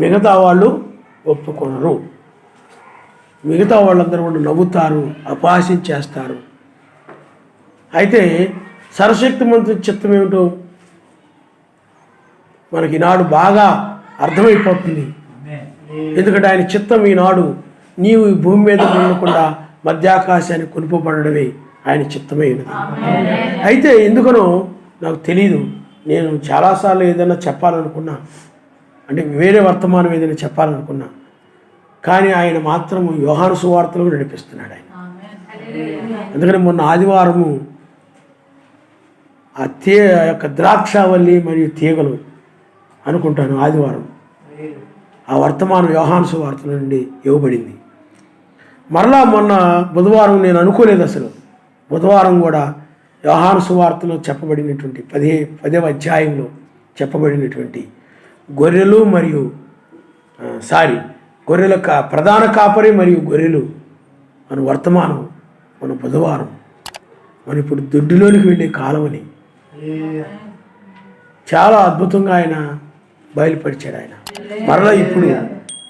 మిగతా వాళ్ళు ఒప్పుకొనరు. మిగతా వాళ్ళందరూ కూడా నవ్వుతారు, అపహాస్యం చేస్తారు. అయితే సర్వశక్తిమంతుడి చిత్తం ఏమిటో మనకి ఈనాడు బాగా అర్థమైపోతుంది. ఎందుకంటే ఆయన చిత్తం ఈనాడు నీవు ఈ భూమి మీద ఉండకుండా మధ్యాకాశాన్ని కొనుపబడమే ఆయన చిత్తమైనది. అయితే ఎందుకనో నాకు తెలీదు, నేను చాలాసార్లు ఏదైనా చెప్పాలనుకున్నా, అంటే వేరే వర్తమానం ఏదైనా చెప్పాలనుకున్నా, కానీ ఆయన మాత్రం యోహాను సువార్తలో నడిపిస్తున్నాడు ఆయన. అందుకని మొన్న ఆదివారము ఆ యొక్క ద్రాక్షావల్లి మరియు తీగలు అనుకుంటాను ఆదివారం ఆ వర్తమానం యోహాను సువార్తల నుండి ఇవ్వబడింది. మరలా మొన్న బుధవారం నేను అనుకోలేదు, అసలు బుధవారం కూడా యోహాను సువార్తలో చెప్పబడినటువంటి 10వ అధ్యాయంలో చెప్పబడినటువంటి గొర్రెలు మరియు గొర్రెల ప్రధాన కాపరి మరియు గొర్రెలు మన వర్తమానం మన బుధవారం మన ఇప్పుడు దొడ్డిలోనికి వెళ్ళే కాలమని చాలా అద్భుతంగా ఆయన బయలుపరిచాడు. ఆయన మరలా ఇప్పుడు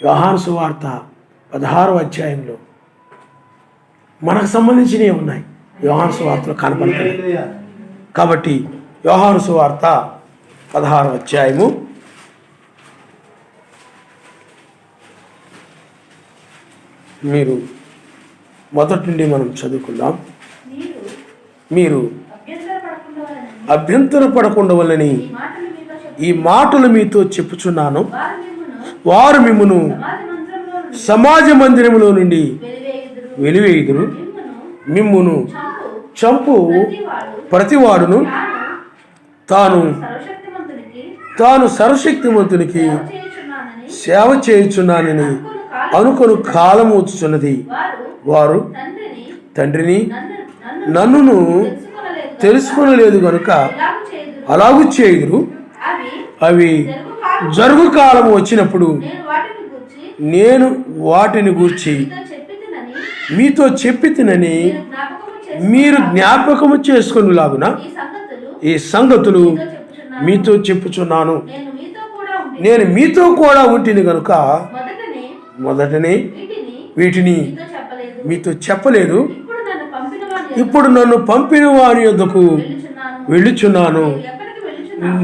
యోహాను సువార్త 16వ అధ్యాయంలో మనకు సంబంధించినవి ఉన్నాయి, యోహాను సువార్తలో కనపడుతున్నాయి. కాబట్టి యోహాను సువార్త 16వ అధ్యాయము మీరు మొదటి నుండి మనం చదువుకుందాం. మీరు అభ్యంతర పడకుండా వల్లని ఈ మాటలు మీతో చెప్పుచున్నాను. వారు మిమ్మును సమాజ మందిరములో నుండి వెలివేయుదురు, మిమ్మును చంపు ప్రతివాడును తాను సర్వశక్తిమంతునికి సేవ చేయుచున్నానని అనుకొను కాలం వచ్చుచున్నది. వారు తండ్రిని నన్నును తెలుసుకొనలేదు గనుక అలాగూ చేయుదురు. అవి జరుగు కాలం వచ్చినప్పుడు నేను వాటిని గూర్చి మీతో చెప్పితినని మీరు జ్ఞాపకము చేసుకొనులాగున ఈ సంగతులు మీతో చెప్పుచున్నాను. నేను మీతో కూడా ఉంటిని గనుక మొదటనే వీటిని మీతో చెప్పలేదు. ఇప్పుడు నన్ను పంపిన వారి యొద్దకు వెళ్ళుచున్నాను.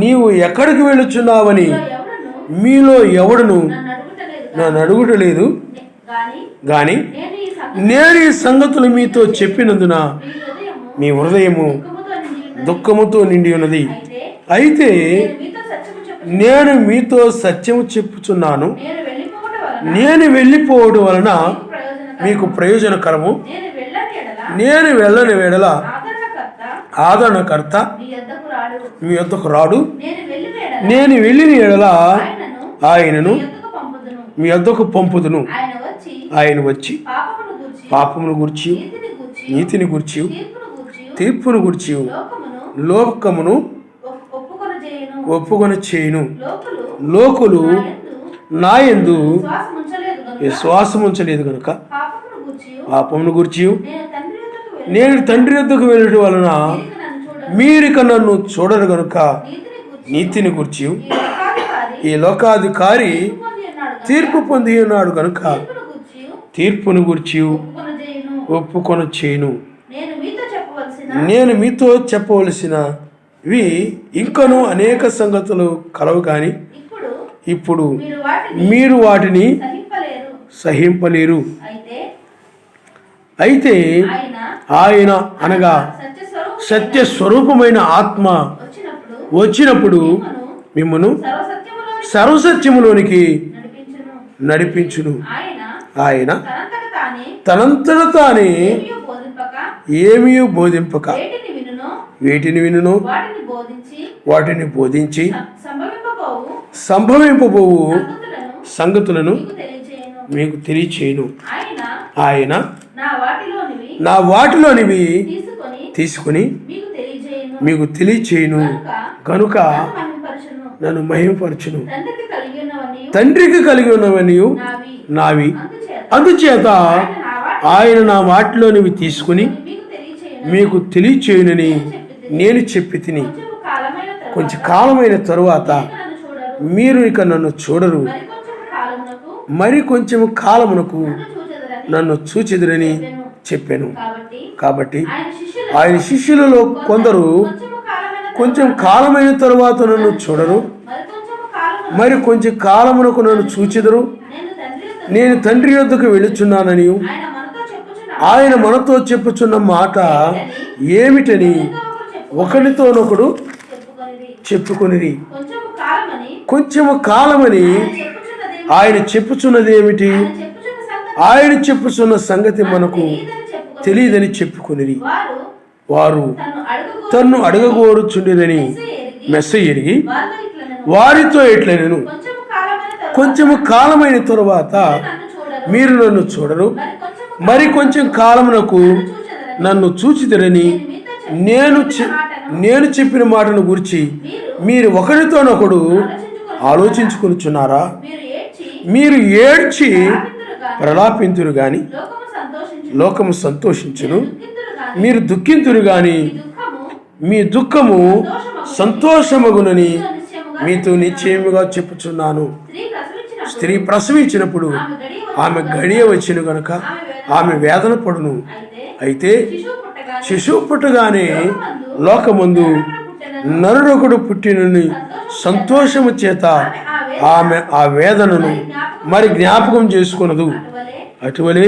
నీవు ఎక్కడికి వెళ్ళుచున్నావని మీలో ఎవడును నన్ను అడుగుటలేదు, గాని నేను ఈ సంగతులు మీతో చెప్పినందున మీ హృదయము దుఃఖముతో నిండి ఉన్నది. అయితే నేను మీతో సత్యము చెప్పుచున్నాను, నేను వెళ్ళిపోవడం వలన మీకు ప్రయోజనకరము. నేను వెళ్ళని వేళల ఆదరణకర్త మీ యొద్దకు రాడు. నేను వెళ్ళిన ఎడల ఆయనను మీ యొద్దకు పంపుదును. ఆయన వచ్చి పాపమును గూర్చి నీతిని గూర్చి తీర్పును గూర్చి లోకమును ఒప్పుకొని చేయును. లోకులు నా యందు విశ్వాసం ఉంచలేదు కనుక పాపమును గూర్చి నేను తండ్రి యొద్దకు వెళ్ళడం వలన మీరిక నన్ను చూడరు గనుక నీతిని గూర్చి ఈ లోకాధికారి తీర్పు పొంది ఉన్నాడు కనుక తీర్పును గూర్చి ఒప్పుకొని చేయును. నేను మీతో చెప్పవలసినవి ఇంకనూ అనేక సంగతులు కలవు, కానీ ఇప్పుడు మీరు వాటిని సహింపలేరు. అయితే ఆయన అనగా సత్య స్వరూపమైన ఆత్మ వచ్చినప్పుడు మిమ్మును సర్వసత్యములోనికి నడిపించును. ఆయన తనంతట తానే ఏమీ బోధింపక వేటిని వినును వాటిని బోధించి సంభవింపబోవు సంగతులను మీకు తెలియచేయును. ఆయన నా వాటిలోనివి తీసుకుని మీకు తెలియచేయును కనుక నన్ను మహిమపరచును. తండ్రికి కలిగి ఉన్నవన్నీ నావి, అందుచేత ఆయన నా వాటిలోనివి తీసుకుని మీకు తెలియచేయునని నేను చెప్పి తిని. కొంచెం కాలమైన తరువాత మీరు ఇక నన్ను చూడరు, మరి కొంచెం కాలమునకు నన్ను చూచెదరని చెప్పాను. కాబట్టి ఆయన శిష్యులలో కొందరు కొంచెం కాలమైన తరువాత నన్ను చూడరు, మరి కొంచెం కాలమునకు నన్ను చూచెదరు, నేను తండ్రి యొద్దకు వెళుచున్నానని ఆయన మనతో చెప్పుచున్న మాట ఏమిటని ఒకరితోనొకడు చెప్పుకొనిరి. కొంచెము కాలమని ఆయన చెప్పుచున్నది ఏమిటి? ఆయన చెప్పుచున్న సంగతి మనకు తెలియదని చెప్పుకొనిరి. వారు తన్ను అడగగోరుచుండిరని మెస్సయ్య ఎరిగి వారితో ఎట్లనెను, కొంచెము కాలమైన తరువాత మీరు నన్ను చూడరు, మరి కొంచెం కాలమునకు నన్ను చూచిదరని నేను చెప్పిన మాటను గురించి మీరు ఒకరితోనొకడు ఆలోచించుకొనుచున్నారా? మీరు ఏడ్చి ప్రలాపింతురు గాని లోకము సంతోషించును, మీరు దుఃఖింతురు గాని మీ దుఃఖము సంతోషమగునని మీతో నిశ్చయముగా చెప్పుచున్నాను. స్త్రీ ప్రసవించినప్పుడు ఆమె గడియ వచ్చిన గనుక ఆమె వేదన పడును. అయితే శిశువు పుట్టగానే లోకమందు నరుడొకడు పుట్టినని సంతోషము చేత ఆమె ఆ వేదనను మరి జ్ఞాపకం చేసుకొనదు. అటువలే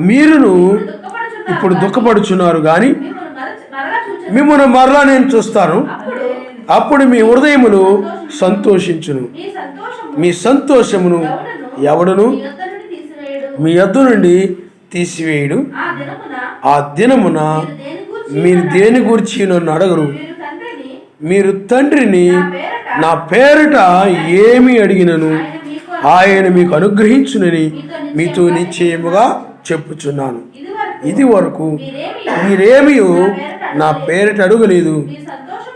మీరును ఇప్పుడు దుఃఖపడుచున్నారు కానీ మిమ్మల్ని మరలా నేను చూస్తాను, అప్పుడు మీ హృదయములు సంతోషించును, మీ సంతోషమును ఎవడును మీ యొద్ద నుండి తీసివేయడు. ఆ దినమున మీరు దేని గురించి నన్ను అడగరు. మీరు తండ్రిని నా పేరిట ఏమి అడిగినను ఆయన మీకు అనుగ్రహించునని మీతో నిశ్చయముగా చెప్పుచున్నాను. ఇది వరకు మీరేమీ నా పేరిట అడుగలేదు.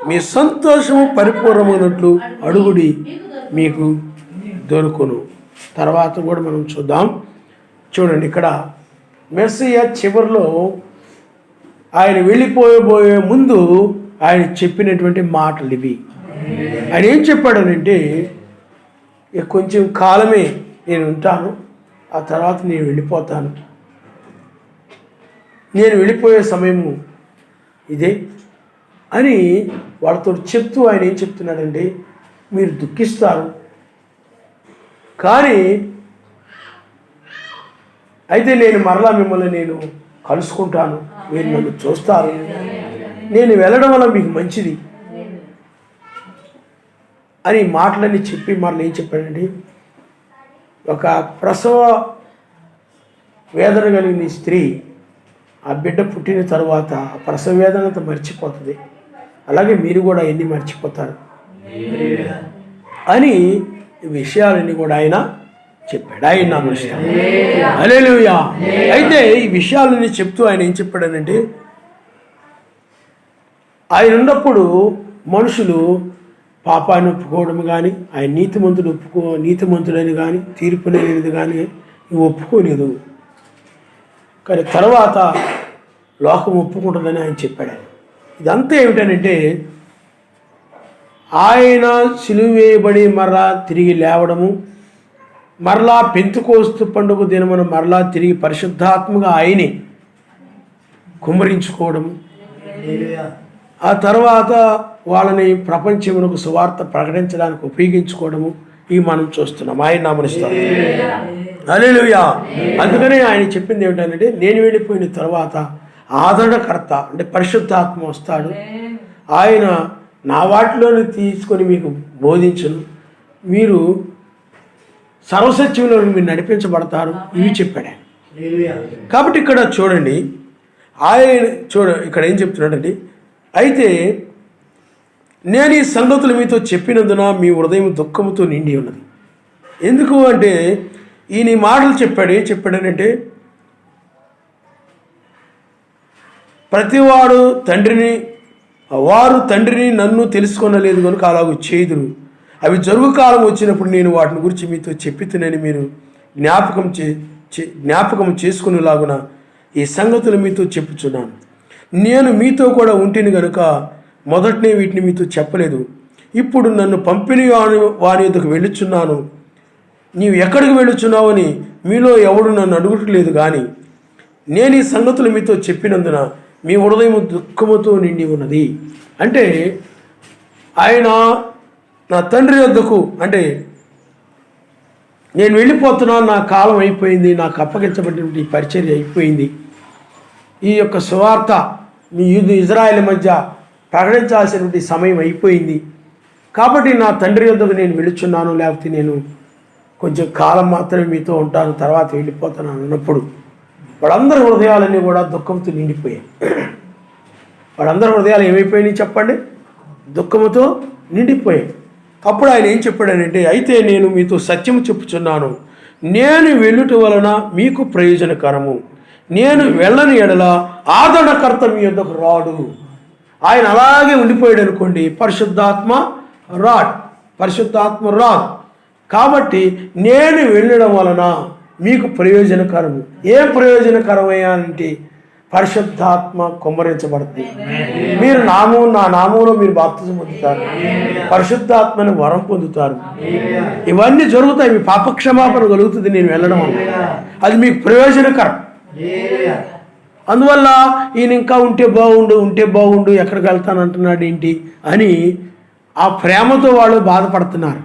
మీ సంతోషము పరిపూర్ణమైనట్లు అడుగుడి, మీకు దొరుకును. తర్వాత కూడా మనం చూద్దాం. చూడండి, ఇక్కడ మెస్సయ్య చివరిలో ఆయన వెళ్ళిపోయే ముందు ఆయన చెప్పినటువంటి మాటలు ఇవి. ఆయన ఏం చెప్పాడనంటే, కొంచెం కాలమే నేను ఉంటాను, ఆ తర్వాత నేను వెళ్ళిపోతాను, నేను వెళ్ళిపోయే సమయము ఇదే అని వాళ్ళతో చెప్తూ ఆయన ఏం చెప్తున్నాడంటే, మీరు దుఃఖిస్తారు కానీ అయితే నేను మరలా మిమ్మల్ని నేను కలుసుకుంటాను, మీరు నన్ను చూస్తారు, నేను వెళ్ళడం వల్ల మీకు మంచిది అని మాటలన్నీ చెప్పి మరలా ఏం చెప్పాడండి, ఒక ప్రసవ వేదన కలిగిన స్త్రీ ఆ బిడ్డ పుట్టిన తర్వాత ఆ ప్రసవ వేదన అంతా మర్చిపోతుంది, అలాగే మీరు కూడా ఎన్ని మర్చిపోతారు అని ఈ విషయాలన్నీ కూడా ఆయన చెప్పాడు. ఆయన నమస్కారం, హల్లెలూయా. అయితే ఈ విషయాలన్నీ చెప్తూ ఆయన ఏం చెప్పాడనంటే, ఆయన ఉన్నప్పుడు మనుషులు పాపాన్ని ఒప్పుకోవడం కానీ, ఆయన నీతిమంతుడని కానీ, తీర్పు లేనిది కానీ ఒప్పుకోలేదు. కానీ తర్వాత లోకం ఒప్పుకుంటుందని ఆయన చెప్పాడు. ఇదంతా ఏమిటనంటే, ఆయన సిలువ వేయబడి మరలా తిరిగి లేవడము, మరలా పెంతెకోస్తు పండుగ దినమున మరలా తిరిగి పరిశుద్ధాత్మగా ఆయనే కుమ్మరించుకోవడము, ఆ తర్వాత వాళ్ళని ప్రపంచమునకు సువార్త ప్రకటించడానికి ఉపయోగించుకోవడము, ఇవి మనం చూస్తున్నాం. ఆయన నామనిస్తాం, హల్లెలూయా. అందుకనే ఆయన చెప్పింది ఏమిటంటే, నేను వెళ్ళిపోయిన తర్వాత ఆదరణకర్త అంటే పరిశుద్ధాత్మ వస్తాడు, ఆయన నా వాటిలోని తీసుకొని మీకు బోధించును, మీరు సర్వసత్యంలో మీరు నడిపించబడతారు, ఇవి చెప్పాడు. కాబట్టి ఇక్కడ చూడండి, ఆయన ఇక్కడ ఏం చెప్తున్నాడండి, అయితే నేను ఈ సంగతులు మీతో చెప్పినందున మీ హృదయం దుఃఖంతో నిండి ఉన్నది. ఎందుకు అంటే ఈయన ఈ మాటలు చెప్పాడు. ఏం చెప్పాడనంటే, ప్రతివాడు వారు తండ్రిని నన్ను తెలుసుకొనలేదు కనుక అలాగూ చేయుదురు, అవి జరుగు కాలం వచ్చినప్పుడు నేను వాటిని గురించి మీతో చెప్పితేనని మీరు జ్ఞాపకం చేసుకునేలాగున ఈ సంగతులు మీతో చెప్పుచున్నాను. నేను మీతో కూడా ఉంటేని కనుక మొదటనే వీటిని మీతో చెప్పలేదు. ఇప్పుడు నన్ను పంపిణీ వాని యొద్దకు వెళ్ళుచున్నాను. నీవు ఎక్కడికి వెళ్ళుచున్నావని మీలో ఎవడు నన్ను అడుగుటలేదు. కానీ నేను ఈ సంగతులు మీతో చెప్పినందున మీ హృదయం దుఃఖముతో నిండి ఉన్నది. అంటే ఆయన నా తండ్రి యొద్దకు, అంటే నేను వెళ్ళిపోతున్నాను, నా కాలం అయిపోయింది, నాకు అప్పగించబడినటువంటి పరిచర్య అయిపోయింది, ఈ యొక్క సువార్త మీ ఇజ్రాయెల్ మధ్య ప్రకటించాల్సినటువంటి సమయం అయిపోయింది, కాబట్టి నా తండ్రి యొద్దకు నేను వెళుచున్నాను, లేకపోతే నేను కొంచెం కాలం మాత్రమే మీతో ఉంటాను, తర్వాత వెళ్ళిపోతాను అన్నప్పుడు వాళ్ళందరి హృదయాలన్నీ కూడా దుఃఖంతో నిండిపోయాయి. వాళ్ళందరి హృదయాలు ఏమైపోయినాయి చెప్పండి? దుఃఖముతో నిండిపోయాయి. అప్పుడు ఆయన ఏం చెప్పాడనంటే, అయితే నేను మీతో సత్యము చెప్పుచున్నాను, నేను వెళ్ళుట వలన మీకు ప్రయోజనకరము, నేను వెళ్ళని ఎడల ఆదరణకర్త మీ యొద్దకు రాడు. ఆయన అలాగే ఉండిపోయాడు అనుకోండి, పరిశుద్ధాత్మ రాడు. కాబట్టి నేను వెళ్ళడం వలన మీకు ప్రయోజనకరము. ఏం ప్రయోజనకరమయ్యా అంటే పరిశుద్ధాత్మ కుమ్మరించబడుతుంది. మీరు నా నామంలో మీరు బాప్తిజం పొందుతారు, పరిశుద్ధాత్మని వరం పొందుతారు. ఇవన్నీ జరుగుతాయి, మీ పాపక్షమాపణ కలుగుతుంది నేను వెళ్ళడం వల్ల. అది మీకు ప్రయోజనకరం. అందువల్ల ఈయన ఇంకా ఉంటే బాగుండు ఎక్కడికి వెళ్తానంటున్నాడు ఏంటి అని ఆ ప్రేమతో వాళ్ళు బాధపడుతున్నారు,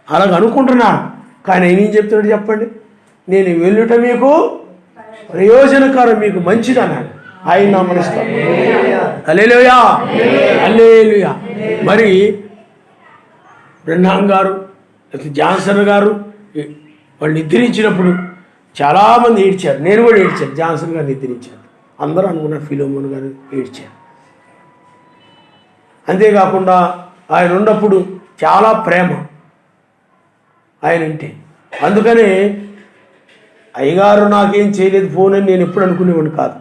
అలాగ అనుకుంటున్నారు. కానీ ఆయన ఏం చెప్తున్నాడు చెప్పండి? నేను వెళ్ళుట మీకు ప్రయోజనకరం, మీకు మంచిది అన్నాడు. ఆయన నామనిస్తాను. హల్లెలూయా, హల్లెలూయా. మరి బ్రహ్నాం గారు, జాన్సన్ గారు వాళ్ళు నిద్రించినప్పుడు చాలామంది ఏడ్చారు. నేను కూడా ఏడ్చాను. జాన్సన్ గారు నిద్రించారు, అందరూ అనుకున్నారు ఫిలోమోన్ గారు ఏడ్చారు. అంతేకాకుండా ఆయన ఉన్నప్పుడు చాలా ప్రేమ ఆయన అంటే. అందుకనే అయ్యగారు నాకేం చేయలేదు ఫోన్ అని నేను ఎప్పుడు అనుకునేవాడిని కాదు.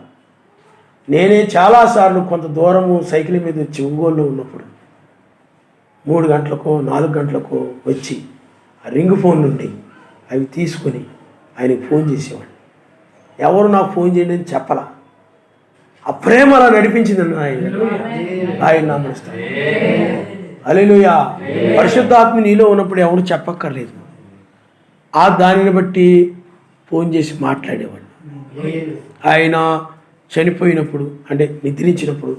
నేనే చాలాసార్లు కొంత దూరము సైకిల్ మీద వచ్చి ఒంగోలులో ఉన్నప్పుడు 3 గంటలకో 4 గంటలకో వచ్చి ఆ రింగ్ ఫోన్ నుండి అవి తీసుకొని ఆయనకి ఫోన్ చేసేవాడిని. ఎవరు నాకు ఫోన్ చేయండి అని చెప్పలా. ఆ ప్రేమ అలా నడిపించింది ఆయన నామనిస్తాను. హల్లెలూయా. పరిశుద్ధాత్మ నీలో ఉన్నప్పుడు ఎవరు చెప్పక్కర్లేదు, ఆ దానిని బట్టి ఫోన్ చేసి మాట్లాడేవాడు. ఆయన చనిపోయినప్పుడు, అంటే నిద్రించినప్పుడు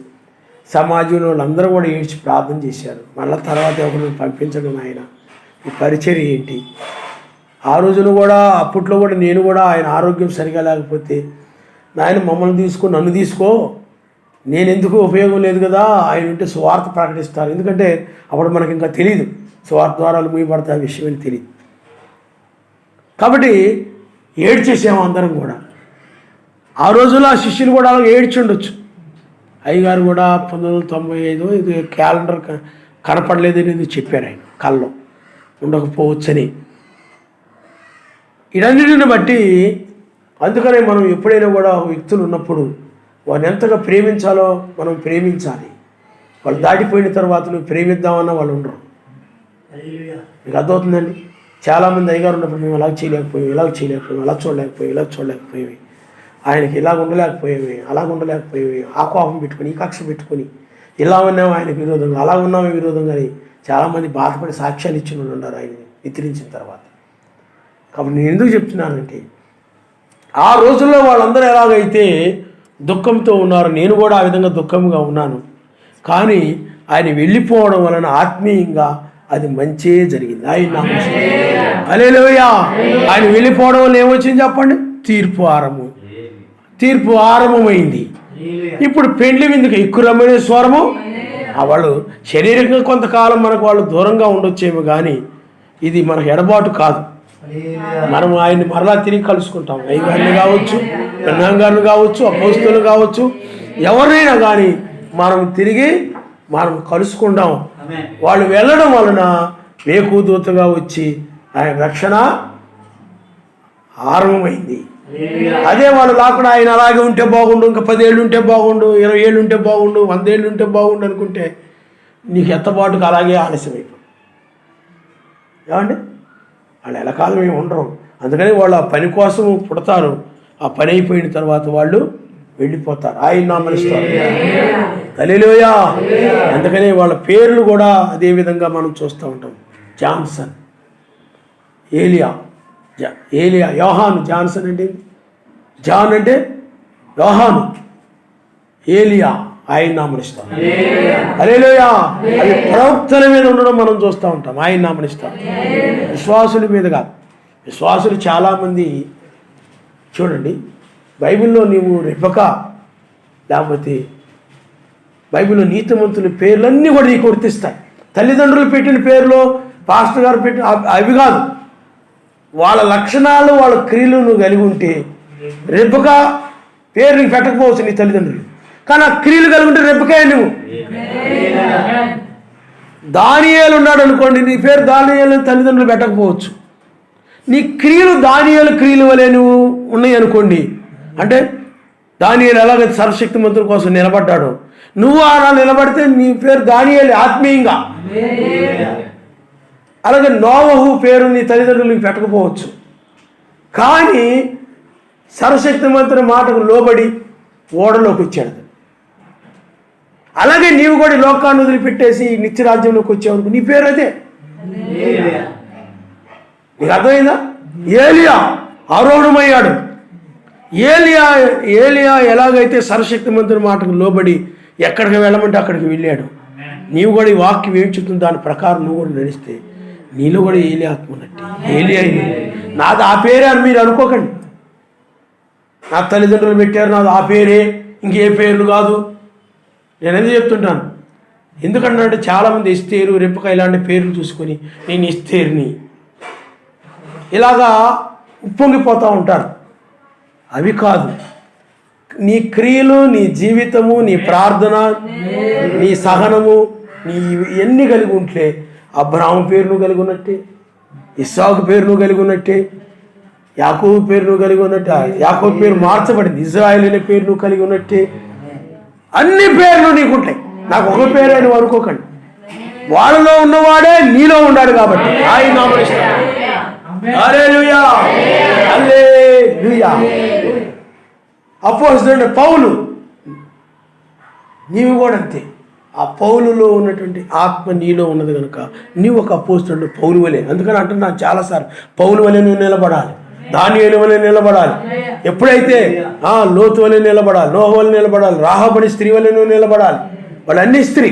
సమాజంలో వాళ్ళందరూ కూడా ఏడ్చి ప్రార్థన చేశారు. మళ్ళీ తర్వాత ఎవరిని పంపించడం, ఆయన ఈ పరిచర్య ఏంటి? ఆ రోజున కూడా, అప్పట్లో కూడా నేను కూడా ఆయన ఆరోగ్యం సరిగా లేకపోతే, నాయన మమ్మల్ని తీసుకో, నన్ను తీసుకో, నేను ఎందుకు ఉపయోగం లేదు కదా, ఆయన ఉంటే సువార్త ప్రకటిస్తారు. ఎందుకంటే అప్పుడు మనకి ఇంకా తెలియదు సువార్త ద్వారాలు మూయబడతాయి విషయం అని తెలియదు. కాబట్టి ఏడ్చేసాము అందరం కూడా. ఆ రోజుల్లో ఆ శిష్యులు కూడా అలాగే ఏడ్చుండొచ్చు. అయ్యగారు కూడా 1995 ఇది క్యాలెండర్ కనపడలేదని చెప్పారు ఆయన, కల్లో ఉండకపోవచ్చని. ఇవన్నిటిని బట్టి అందుకనే మనం ఎప్పుడైనా కూడా వ్యక్తులు ఉన్నప్పుడు వారిని ఎంతగా ప్రేమించాలో మనం ప్రేమించాలి. వాళ్ళు దాటిపోయిన తర్వాత నువ్వు ప్రేమిద్దామన్నా వాళ్ళు ఉండరు. మీకు అర్థమవుతుందండి? చాలామంది అయ్యగారు ఉన్నప్పుడు మేము అలా చేయలేకపోయాం, అలా చూడలేకపోయాం, ఆయనకి ఇలాగ ఉండలేకపోయామే, ఆ కోపం పెట్టుకొని, ఈ కక్ష పెట్టుకొని, ఇలా ఉన్నాము ఆయనకు విరోధంగా, అలా ఉన్నామే విరోధంగా అని చాలామంది బాధపడి సాక్ష్యాలు ఇచ్చిన వాళ్ళు ఉన్నారు ఆయన నిద్రించిన తర్వాత. కాబట్టి నేను ఎందుకు చెప్తున్నానంటే, ఆ రోజుల్లో వాళ్ళందరూ ఎలాగైతే దుఃఖంతో ఉన్నారు, నేను కూడా ఆ విధంగా దుఃఖంగా ఉన్నాను. కానీ ఆయన వెళ్ళిపోవడం వలన ఆత్మీయంగా అది మంచే జరిగింది. ఆయన హల్లెలూయా. ఆయన వెళ్ళిపోవడం వల్ల ఏమొచ్చింది చెప్పండి? తీర్పు ఆరంభమైంది. ఇప్పుడు పెండ్లి విందుకు ఎక్కురమ్మనే స్వరము. వాళ్ళు శరీరంగా కొంతకాలం మనకు వాళ్ళు దూరంగా ఉండొచ్చేమో, కానీ ఇది మనకు ఎడబాటు కాదు. మనం ఆయన్ని మరలా తిరిగి కలుసుకుంటాం. అయ్యగారిని కావచ్చు, బ్రహ్మంగారిని కావచ్చు, అపోస్తలులు కావచ్చు, ఎవరినైనా కానీ మనం తిరిగి కలుసుకుంటాం. వాళ్ళు వెళ్ళడం వలన వేకుదూతగా వచ్చి ఆయన రక్షణ ఆరంభమైంది. అదే వాళ్ళు లేకుండా ఆయన అలాగే ఉంటే బాగుండు, ఇంకా 10 ఏళ్ళు ఉంటే బాగుండు, 20 ఏళ్ళు ఉంటే బాగుండు, 100 ఏళ్ళు ఉంటే బాగుండు అనుకుంటే నీకు ఎత్తబాటుకు అలాగే ఆలస్యం అయిపోయింది. ఏమండి? వాళ్ళు ఎలకాలం ఏమి ఉండరు. అందుకని వాళ్ళు ఆ పని కోసం పుడతారు, ఆ పని అయిపోయిన తర్వాత వాళ్ళు వెళ్ళిపోతారు. ఆయన నామనిస్తారు. హల్లెలూయా. అందుకనే వాళ్ళ పేర్లు కూడా అదే విధంగా మనం చూస్తూ ఉంటాం. జాన్సన్, ఏలియా, ఏలియా, యోహాను. జాన్సన్ అంటే జాన్ అంటే యోహాను, ఏలియా ఆయన నామనిస్తాం. హల్లెలూయా. అది ప్రవక్తల మీద ఉండడం మనం చూస్తూ ఉంటాం. ఆయన నామనిస్తాం, విశ్వాసుల మీద కాదు. విశ్వాసులు చాలామంది చూడండి, బైబిల్లో నీవు రెబెకా లేకపోతే బైబిల్లో నీతిమంతుల పేర్లన్నీ కూడా నీకు గుర్తిస్తాయి. తల్లిదండ్రులు పెట్టిన పేర్లు, పాస్టర్ గారు పెట్టిన అవి కాదు. వాళ్ళ లక్షణాలు, వాళ్ళ క్రియలు నువ్వు కలిగి ఉంటే రెబెకా పేరు నీకు పెట్టకపోవచ్చు నీ తల్లిదండ్రులు, కానీ ఆ క్రియలు కలిగి ఉంటే రెబెకా నువ్వు. దానియేలు ఉన్నాడు అనుకోండి, నీ పేరు దానియేలు తల్లిదండ్రులు పెట్టకపోవచ్చు. నీ క్రియలు దానియేలు క్రియలు వలె నువ్వు ఉన్నాయి అనుకోండి, అంటే దానియేలు ఎలాగైతే సర్వశక్తిమంతుల కోసం నిలబడ్డాడో నువ్వు అలా నిలబడితే నీ పేరు దానియేలు ఆత్మీయంగా. అలాగే నోవహు పేరు నీ తల్లిదండ్రులకు పెట్టకపోవచ్చు, కానీ సర్వశక్తిమంతుని మాటకు లోబడి ఓడలోకి వచ్చాడు. అలాగే నీవు కూడా లోకాన్ని వదిలిపెట్టేసి నిత్యరాజ్యంలోకి వచ్చావు, నీ పేరు అదే. నీకు అర్థమైందా? ఏలియా ఆరోహణమయ్యాడు. ఏలియా ఎలాగైతే సర్వశక్తిమంతుని మాటకు లోబడి ఎక్కడికి వెళ్ళమంటే అక్కడికి వెళ్ళాడు. నీవు కూడా ఈ వాక్యం ఏం చెప్తుంది దాని ప్రకారం నువ్వు కూడా నడిస్తే నీలో కూడా ఏలియా ఆత్మ ఉన్నట్టు. ఏలియా నాది ఆ పేరే అని మీరు అనుకోకండి. నా తల్లిదండ్రులు పెట్టారు, నాది ఆ పేరే, ఇంకే పేర్లు కాదు. నేను ఎందుకు చెప్తుంటాను, ఎందుకంటే చాలామంది ఎస్తేరు, రెప్పక ఇలాంటి పేర్లు చూసుకొని నేను ఎస్తేరుని ఇలాగా ఉప్పొంగిపోతూ ఉంటారు. అవి కాదు. నీ క్రియలు, నీ జీవితము, నీ ప్రార్థన, నీ సహనము, నీ ఇవన్నీ కలిగి ఉంటే అబ్రాహాము పేరు నువ్వు కలిగి ఉన్నట్టే, ఇస్సాకు పేరు నువ్వు కలిగి ఉన్నట్టే, యాకోబు పేరు నువ్వు కలిగి ఉన్నట్టే. యాకోబు పేరు మార్చబడింది, ఇజ్రాయేల్ అనే పేరు నువ్వు కలిగి ఉన్నట్టే. అన్ని పేర్లు నీకుంటాయి. నాకు ఒక పేరే నువ్వు అనుకోకండి. వాళ్ళలో ఉన్నవాడే నీలో ఉన్నాడు కాబట్టి ఆయన నామనిస్తాడు. హల్లెలూయా, హల్లెలూయా. అపోస్తలుడైన పౌలు, నీవు కూడా అంతే. ఆ పౌలులో ఉన్నటువంటి ఆత్మ నీలో ఉన్నది కనుక నీవు ఒక అపోస్తలుడు, పౌలు వలె. అందుకని అంటున్నాను చాలాసార్లు, పౌలు వలె నువ్వు నిలబడాలి, దానియేలు వలె నిలబడాలి. ఎప్పుడైతే లోతు వలె నిలబడాలి, నోహ వలె నిలబడాలి, రాహాబని స్త్రీ వలె నువ్వు నిలబడాలి. వాళ్ళన్నీ స్త్రీ,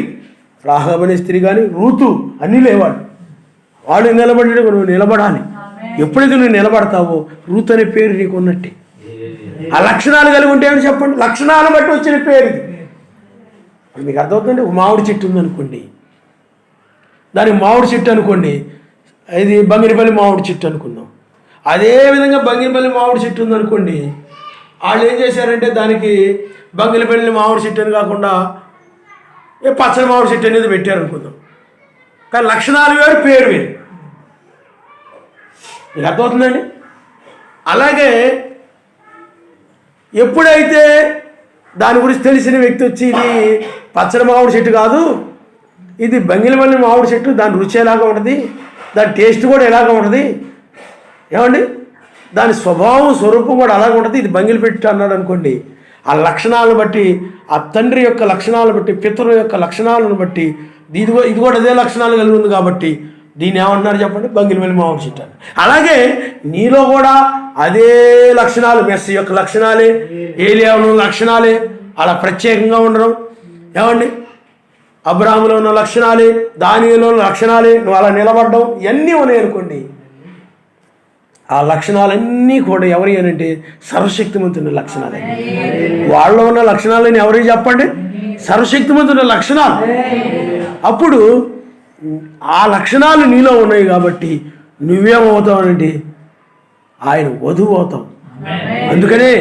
రాహాబని స్త్రీ కానీ రూతు అన్నీ లేవాడు. వాళ్ళు నిలబడి నువ్వు నిలబడాలి. ఎప్పుడైతే నువ్వు నిలబడతావో రూతు అనే పేరు నీకు ఉన్నట్టే. ఆ లక్షణాలు కలిగి ఉంటే చెప్పండి, లక్షణాలను బట్టి వచ్చిన పేరు ఇది. మీకు అర్థమవుతుందండి. మామిడి చెట్టు ఉందనుకోండి, దానికి మామిడి చెట్టు అనుకోండి, ఇది బంగినపల్లి మామిడి చెట్టు అనుకుందాం. అదేవిధంగా బంగినపల్లి మామిడి చెట్టు ఉందనుకోండి, వాళ్ళు ఏం చేశారంటే దానికి బంగినపల్లి మామిడి చెట్టు అని కాకుండా పచ్చడి మామిడి చెట్టు అనేది పెట్టారు అనుకుందాం. కానీ లక్షణాలు వేరు, పేరు వేరు. మీకు అర్థమవుతుందండి. అలాగే ఎప్పుడైతే దాని గురించి తెలిసిన వ్యక్తి వచ్చి ఇది పచ్చడి మామిడి చెట్టు కాదు, ఇది బంగినపల్లి మామిడి చెట్టు, దాని రుచి ఎలాగా ఉంటుంది, దాని టేస్ట్ కూడా ఎలాగ ఉంటుంది, ఏమండి దాని స్వభావం స్వరూపం కూడా అలాగ ఉంటుంది, ఇది బంగినపల్లి అన్నాడు అనుకోండి. ఆ లక్షణాలను బట్టి, ఆ తండ్రి యొక్క లక్షణాలను బట్టి, పితరుల యొక్క లక్షణాలను బట్టి ఇది కూడా అదే లక్షణాలు కలిగి ఉంది కాబట్టి దీన్ని ఏమంటున్నారు చెప్పండి, బంగినపల్లి మామిడి చెట్టు. అలాగే నీలో కూడా అదే లక్షణాలు, మెస్సీ యొక్క లక్షణాలే, ఏలియా ఉన్న లక్షణాలే, అలా ప్రత్యేకంగా ఉండడం, ఏమండి అబ్రాహాములో ఉన్న లక్షణాలే, దానియేలులో ఉన్న లక్షణాలే, నువ్వు అలా నిలబడడం, ఇవన్నీ ఉన్నాయి అనుకోండి. ఆ లక్షణాలన్నీ కూడా ఎవరి అనంటే సర్వశక్తిమంతుని లక్షణాలే. వాళ్ళలో ఉన్న లక్షణాలని ఎవరికి చెప్పండి, సర్వశక్తిమంతుని లక్షణాలు. అప్పుడు ఆ లక్షణాలు నీలో ఉన్నాయి కాబట్టి నువ్వేమవుతావు అంటే ఆయన వధువు అవుతావు. అందుకనే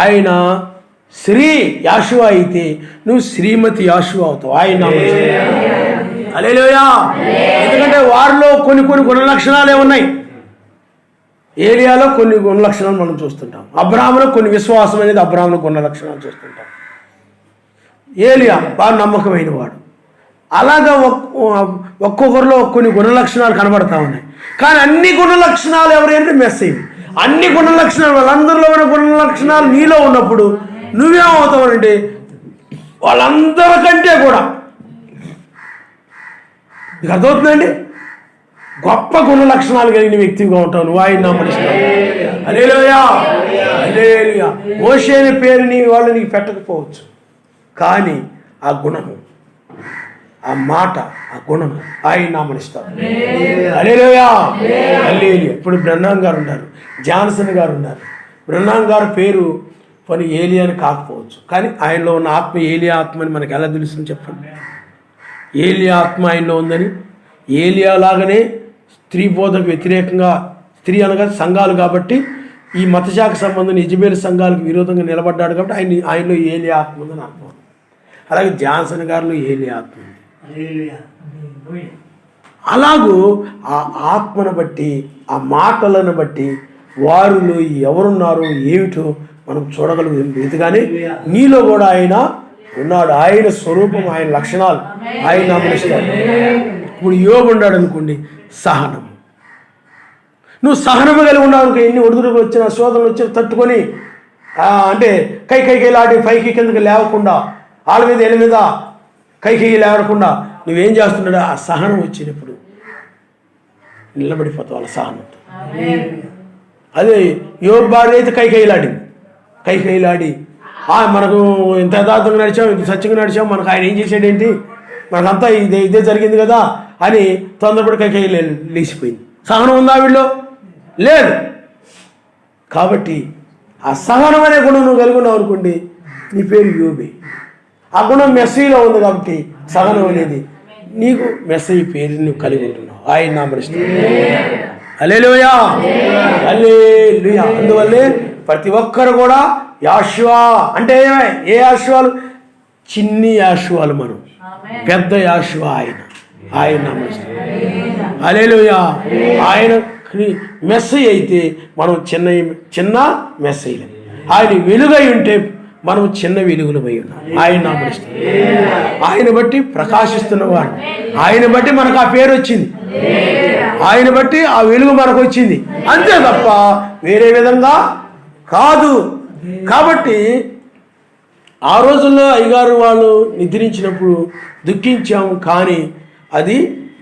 ఆయన శ్రీ యాషువా అయితే నువ్వు శ్రీమతి యాషువా అవుతావు. ఆయన హల్లెలూయా. ఎందుకంటే వారిలో కొన్ని గుణ లక్షణాలే ఉన్నాయి. ఏలియాలో కొన్ని గుణ లక్షణాలు మనం చూస్తుంటాం, అబ్రాహాములో కొన్ని విశ్వాసం అనేది అబ్రాహాములో గుణ లక్షణాలు చూస్తుంటాం. ఏలియా బాగా నమ్మకమైన వాడు. అలాగా ఒక్కొక్కరిలో కొన్ని గుణ లక్షణాలు కనబడతా ఉన్నాయి. కానీ అన్ని గుణ లక్షణాలు ఎవరైతే మెస్సీ, అన్ని గుణ లక్షణాలు వాళ్ళందరిలో ఉన్న గుణ లక్షణాలు నీలో ఉన్నప్పుడు నువ్వేమవుతావు అంటే వాళ్ళందరికంటే కూడా మీకు అర్థమవుతుందండి, గొప్ప గుణ లక్షణాలు కలిగిన వ్యక్తిగా ఉంటావు నువ్వు. ఆయన నామనిస్తావు. హల్లెలూయా, హల్లెలూయా. మోషే అనే పేరు నీ వాళ్ళు నీకు పెట్టకపోవచ్చు, కానీ ఆ గుణము, ఆ మాట, ఆ గుణము ఆయన నామనిస్తాడు. హల్లెలూయా, హల్లెలూయా. ఇప్పుడు బ్రహ్నాం గారు ఉన్నారు, జాన్సన్ గారు ఉన్నారు. బ్రహ్నాం గారు పేరు పని ఏలియా అని కాకపోవచ్చు, కానీ ఆయనలో ఉన్న ఆత్మ ఏలియా ఆత్మ అని మనకు ఎలా తెలుస్తుంది చెప్పండి? ఏలియా ఆత్మ ఆయనలో ఉందని. ఏలియా లాగానే స్త్రీ బోధకు వ్యతిరేకంగా, స్త్రీ అనగా సంఘాలు కాబట్టి ఈ మతశాఖ సంబంధం ఇజబేల్ సంఘాలకు విరోధంగా నిలబడ్డాడు కాబట్టి ఆయనలో ఏలియా ఆత్మ ఉందని అర్థం. అలాగే జాన్సన్ గారిలో ఏలియా ఆత్మ ఉంది. అలాగూ ఆ ఆత్మను బట్టి, ఆ మాటలను బట్టి వారిలో ఎవరున్నారో ఏమిటో మనం చూడగలుగుతాం. ఎందుకని నీలో కూడా ఆయన ఉన్నాడు. ఆయన స్వరూపం, ఆయన లక్షణాలు ఆయన నామనిస్తాడు. ఇప్పుడు యోబు ఉన్నాడు అనుకోండి, సహనం. నువ్వు సహనము కలిగి ఉన్నావు అనుకో, ఎన్ని ఒడుదుడుకు వచ్చినా, శోధనలు వచ్చినా తట్టుకొని, అంటే కైలాడి పైకి కిందకి లేవకుండా, వాళ్ళ మీద ఎల మీద కైకి లేవకుండా నువ్వేం చేస్తున్నాడు? ఆ సహనం వచ్చినప్పుడు నిలబడిపోతావు వాళ్ళ సహనంతో. అదే యోబు భార్య అయితే కైలాడి మనకు ఇంత యథార్థంగా నడిచాం, ఇంత సత్యంగా నడిచాం, మనకు ఆయన ఏం చేశాడేంటి, మనకంతా ఇదే జరిగింది కదా అని తొందరపడి కైకేయి లేచిపోయింది. సహనం ఉందా వీళ్ళు? లేదు. కాబట్టి ఆ సహనం అనే గుణం నువ్వు కలిగి ఉన్నావు అనుకోండి, నీ పేరు యోబే. ఆ గుణం మెస్సీలో ఉంది కాబట్టి సహనం అనేది నీకు మెస్సీ పేరు నువ్వు కలిగి ఉంటున్నావు. ఆయన నామనిస్తాడు. హల్లెలూయా, హల్లెలూయా. అందువల్లే ప్రతి ఒక్కరు కూడా యాషువా అంటే ఏ యాషువాలు? చిన్ని యాషువాలు, మనం పెద్ద యాషువా ఆయన నామనిస్తాడు. హల్లెలూయా. ఆయన మెస్సీ అయితే మనం చిన్న మెస్సీలు. ఆయన వెలుగై ఉంటే మనం చిన్న వెలుగులు పోయి ఉన్నాం. ఆయన నామనిస్తాడు. ఆయన బట్టి ప్రకాశిస్తున్నవాడు, ఆయన బట్టి మనకు ఆ పేరు వచ్చింది, ఆయన బట్టి ఆ వెలుగు మనకు వచ్చింది, అంతే తప్ప వేరే విధంగా కాదు. కాబట్టి ఆ రోజుల్లో అయ్యగారు వాళ్ళు నిద్రించినప్పుడు దుఃఖించాము, కానీ అది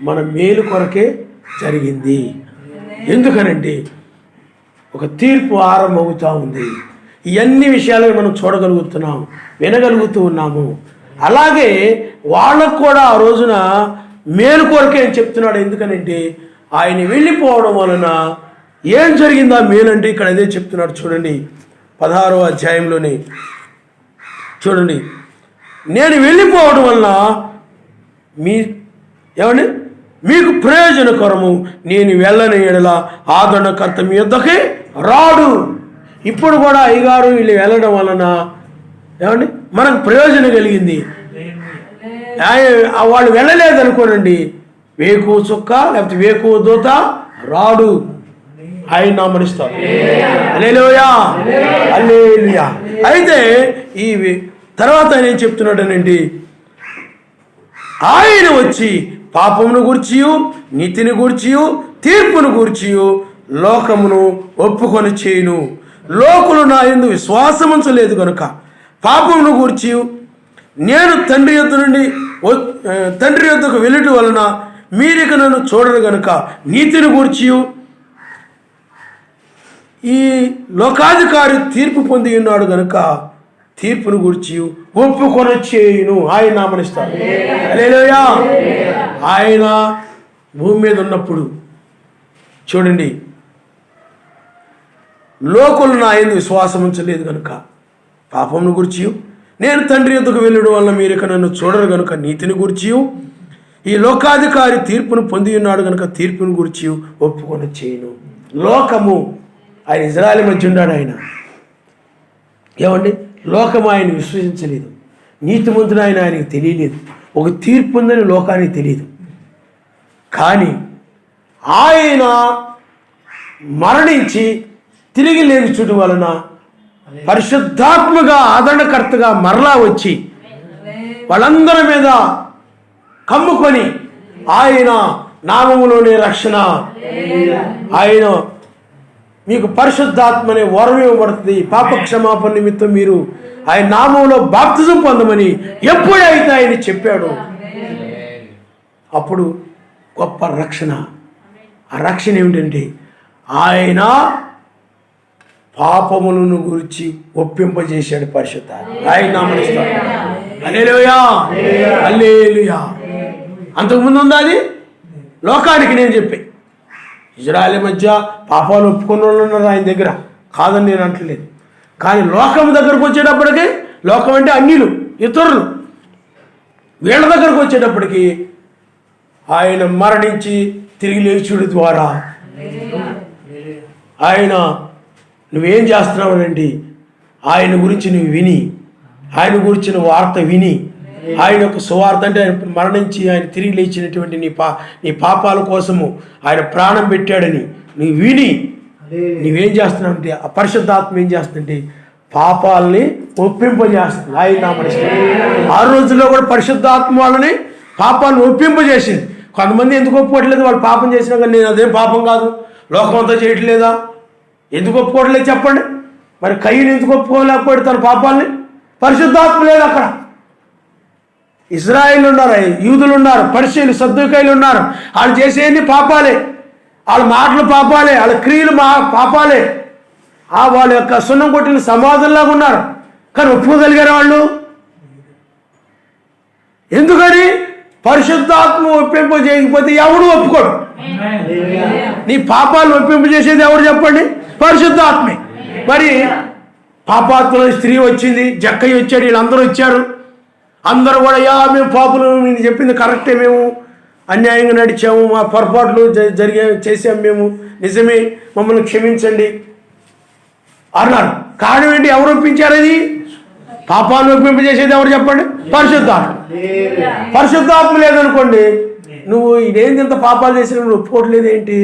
మన మేలు కొరకే జరిగింది. ఎందుకనంటే ఒక తీర్పు ఆరంభమవుతూ ఉంది. ఇవన్నీ విషయాలను మనం చూడగలుగుతున్నాం, వినగలుగుతూ ఉన్నాము. అలాగే వాళ్ళకు కూడా ఆ రోజున మేలు కొరకే అని చెప్తున్నాడు. ఎందుకనంటే ఆయన వెళ్ళిపోవడం వలన ఏం జరిగిందా మేలు అంటే ఇక్కడ అదే చెప్తున్నాడు. చూడండి 16వ అధ్యాయంలోనే చూడండి, నేను వెళ్ళిపోవడం వలన ఏమండి మీకు ప్రయోజనకరము, నేను వెళ్ళని ఎడల ఆదరణకర్త మీ యొద్దకే రాడు. ఇప్పుడు కూడా అయ్యగారు వీళ్ళు వెళ్ళడం వలన ఏమండి మనకు ప్రయోజనం కలిగింది. వాళ్ళు వెళ్ళలేదనుకోనండి, వేకువ చుక్క లేకపోతే వేకువ దూత రాడు. ఆయన నామనిస్తాడు. హల్లెలూయా, హల్లెలూయా. అయితే ఈ తర్వాత ఆయన ఏం చెప్తున్నాడనండి, ఆయన వచ్చి పాపమును గూర్చియు నీతిని గూర్చియు తీర్పును గూర్చియు లోకమును ఒప్పుకొని చేయును. లోకులు నా యందు విశ్వాసముంచలేదు కనుక పాపమును గూర్చియు నేను తండ్రి యొద్దకు వెళ్ళుట వలన మీరిక నన్ను చూడరు గనుక నీతిని గూర్చియు ఈ లోకాధికారి తీర్పు పొంది ఉన్నాడు గనుక తీర్పును గూర్చి ఒప్పుకొని చేయును. ఆయన నామనిస్తాడు. హల్లెలూయా. ఆయన భూమి మీద ఉన్నప్పుడు చూడండి, లోకులు నా యందు విశ్వాసం ఉంచలేదు కనుక పాపమును గూర్చి నేను తండ్రి యొద్దకు వెళ్ళడం వల్ల మీరు ఇక నన్ను చూడరు కనుక నీతిని గూర్చి ఈ లోకాధికారి తీర్పును పొంది ఉన్నాడు కనుక తీర్పును గూర్చి ఒప్పుకొని చేయును. లోకము ఆయన ఇజ్రాయెల్ మధ్య ఉన్నాడు. ఆయన ఏమండి లోకము ఆయన విశ్వసించలేదు, నీతిమంతుడు ఆయనకి తెలియలేదు, ఒక తీర్పు ఉందని లోకానికి తెలియదు. కానీ ఆయన మరణించి తిరిగి లేచుట వలన పరిశుద్ధాత్మగా ఆదరణకర్తగా మరలా వచ్చి వాళ్ళందరి మీద కమ్ముకొని ఆయన నామములోనే రక్షణ, ఆయన మీకు పరిశుద్ధాత్మ అనే వరం ఇవ్వబడుతుంది. పాప క్షమాపణ నిమిత్తం మీరు ఆయన నామంలో బాప్తిజం పొందమని ఎప్పుడైతే ఆయన చెప్పాడో అప్పుడు గొప్ప రక్షణ. ఆ రక్షణ ఏమిటంటే ఆయన పాపములను గురించి ఒప్పింపజేశాడు పరిశుద్ధాత్మ. ఆయన నామనిస్తాడు. హల్లెలూయా, హల్లెలూయా. అంతకుముందు ఉందా అది? లోకానికి నేను చెప్పే ఇజ్రాయేల్ మధ్య పాపాలు ఒప్పుకున్న వాళ్ళు ఉన్నారు ఆయన దగ్గర, కాదని నేను అంటలేదు. కానీ లోకం దగ్గరకు వచ్చేటప్పటికి, లోకం అంటే అన్యులు, ఇతరులు, వీళ్ళ దగ్గరకు వచ్చేటప్పటికి ఆయన మరణించి తిరిగి లేచుడు ద్వారా ఆయన నువ్వేం చేస్తున్నావు అంటే ఆయన గురించి నువ్వు విని, ఆయన గురించిన వార్త విని, ఆయన యొక్క సువార్త అంటే ఆయన మరణించి ఆయన తిరిగి లేచినటువంటి నీ పాపాల కోసము ఆయన ప్రాణం పెట్టాడని నువ్వు విని నువ్వేం చేస్తున్నావు అంటే ఆ పరిశుద్ధాత్మ ఏం చేస్తుందంటే పాపాలని ఒప్పింపజేస్తుంది. ఆయన నామనిస్తాడు. ఆ రోజుల్లో కూడా పరిశుద్ధాత్మ వాళ్ళని పాపాలను ఒప్పింపజేసింది. కొంతమంది ఎందుకు ఒప్పుకోవట్లేదు? వాళ్ళు పాపం చేసినా కానీ నేను అదేం పాపం కాదు, లోకం అంతా చేయట్లేదా? ఎందుకు ఒప్పుకోవట్లేదు చెప్పండి? మరి కయ్యను ఎందుకు ఒప్పుకోలేకపోయాడు తన పాపాలని? పరిశుద్ధాత్మ లేదు అక్కడ. ఇజ్రాయేల్ ఉన్నారు, యూదులు ఉన్నారు, పరిసయ్యులు, సద్దూకయ్యులు ఉన్నారు. వాళ్ళు చేసేది పాపాలే, వాళ్ళ మాటలు పాపాలే, వాళ్ళ క్రియలు పాపాలే. వాళ్ళ యొక్క సున్నం కొట్టిన సమాధుల్లాగా ఉన్నారు. కానీ ఒప్పుకోగలిగారు వాళ్ళు? ఎందుకని? పరిశుద్ధాత్మ ఒప్పింప చేయకపోతే ఎవడు ఒప్పుకోడు. నీ పాపాలు ఒప్పింప చేసేది ఎవరు చెప్పండి? పరిశుద్ధాత్మే. మరి పాపాత్మలో స్త్రీ వచ్చింది, జక్కయ్య వచ్చాడు, వీళ్ళందరూ వచ్చారు. అందరూ కూడా మేము పాపులు, నేను చెప్పింది కరెక్టే, మేము అన్యాయంగా నడిచాము, మా పొరపాట్లు చేసాము, మేము నిజమే, మమ్మల్ని క్షమించండి అన్నారు. కారణం ఏంటి? ఎవరు ఒప్పించారు? అది పాపాలను ఒప్పింపజేసేది ఎవరు చెప్పండి? పరిశుద్ధాత్మ. పరిశుద్ధాత్మ లేదనుకోండి, నువ్వు ఇదేంటి ఇంత పాపాలు చేసిన నువ్వు ఒప్పుకోవట్లేదు ఏంటి?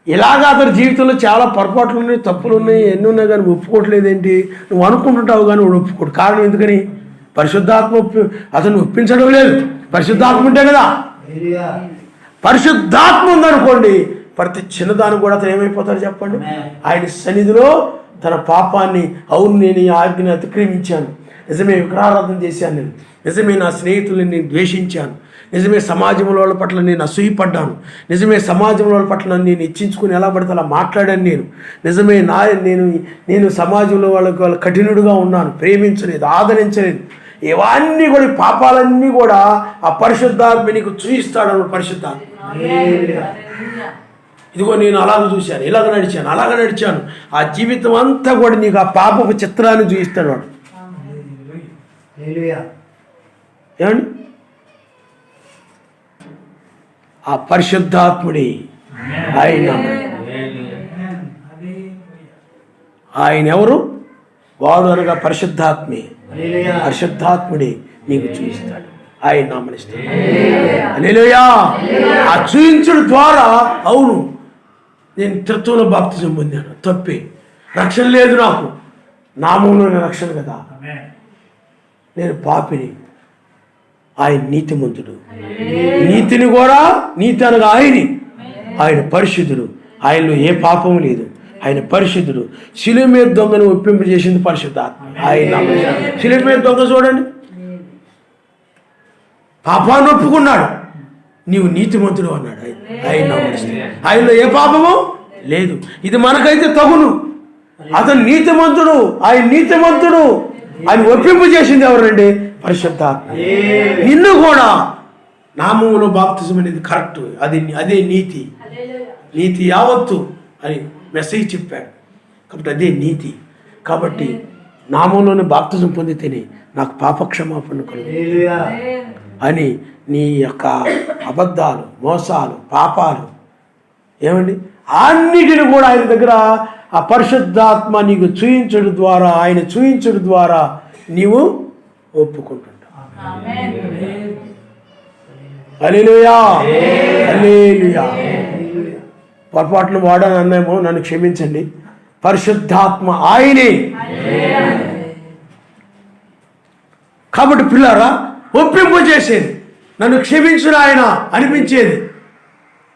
ఇలాగా అతని జీవితంలో చాలా పొరపాట్లు ఉన్నాయి, తప్పులు ఉన్నాయి, ఎన్ని ఉన్నాయి, కానీ ఒప్పుకోవట్లేదు ఏంటి? నువ్వు అనుకుంటుంటావు కానీ వాడు ఒప్పుకోడు. కారణం ఎందుకని? పరిశుద్ధాత్మ అతను ఒప్పించడం లేదు. పరిశుద్ధాత్మ ఉంటే కదా. పరిశుద్ధాత్మ ఉందనుకోండి, ప్రతి చిన్నదాన్ని కూడా అతను ఏమైపోతాడు చెప్పండి? ఆయన సన్నిధిలో తన పాపాన్ని, అవును నేను ఈ ఆజ్ఞని అతిక్రమించాను, నిజమే విగ్రహారాధన చేశాను, నేను నిజమే నా స్నేహితుల్ని నేను ద్వేషించాను, నిజమే సమాజంలో వాళ్ళ పట్ల నేను అసూయపడ్డాను, నిజమే సమాజంలో వాళ్ళ పట్ల నన్ను నేను హెచ్చించుకుని ఎలా పడితే అలా మాట్లాడాను, నిజమే నేను సమాజంలో వాళ్ళ కఠినుడుగా ఉన్నాను, ప్రేమించలేదు, ఆదరించలేదు. ఇవన్నీ కూడా పాపాలన్నీ కూడా ఆ పరిశుద్ధాత్మ నీకు చూయిస్తాడు. పరిశుద్ధాత్మ ఇదిగో నేను అలాగ చూశాను, ఇలాగ నడిచాను, ఆ జీవితం అంతా కూడా నీకు ఆ పాపపు చిత్రాన్ని చూయిస్తాడు వాడు. ఏమండి? ఆ పరిశుద్ధాత్ముడి ఆయన ఎవరు? వాడు అనగా పరిశుద్ధాత్మే. పరిశుద్ధాత్ముడి నీకు చూయిస్తాడు. ఆయన నామనిస్తాడు. హల్లెలూయా. ఆ చూయించడం ద్వారా అవును నేను త్రిత్వంలో బాప్తిజం పొందాను, తప్పే, రక్షణ లేదు నాకు, నామంలోనే రక్షణ కదా, నేను పాపిని, ఆయన నీతిమంతుడు, నీతిని కూడా, నీతి అనగా ఆయన పరిశుద్ధుడు, ఆయనలో ఏ పాపము లేదు, ఆయన పరిశుద్ధుడు. శిలువ మీద దొంగను ఒప్పింపు చేసింది పరిశుద్ధాత్మ. ఆయన శిలువ మీద దొంగ చూడండి, పాపాన్ని ఒప్పుకున్నాడు, నీవు నీతిమంతుడు అన్నాడు. ఆయన ఆయనలో ఏ పాపము లేదు. ఇది మనకైతే తగును. అతను నీతిమంతుడు, ఆయన నీతిమంతుడు, ఆయన ఒప్పింపు చేసింది ఎవరండి? పరిశుద్ధాత్మ. నిన్ను కూడా నామములో బాప్తిజం అనేది కరెక్ట్, అదే నీతి యావత్తు అని మెసేజ్ చెప్పాడు. కాబట్టి అదే నీతి. కాబట్టి నామంలోనే బాప్తిజం పొందితేనే నాకు పాపక్షమాపణ కలుగు అని నీ యొక్క అబద్ధాలు, మోసాలు, పాపాలు ఏమండి అన్నిటిని కూడా ఆయన దగ్గర ఆ పరిశుద్ధాత్మ నీకు చూయించడం ద్వారా, ఆయన చూయించడం ద్వారా నీవు ఒప్పుకుంటుంటావు. హల్లెలూయా, హల్లెలూయా. పొరపాటును వాడని అన్నామో నన్ను క్షమించండి. పరిశుద్ధాత్మ ఆయనే. కాబట్టి పిల్లారా, ఒప్పింపు చేసేది, నన్ను క్షమించును ఆయన అనిపించేది.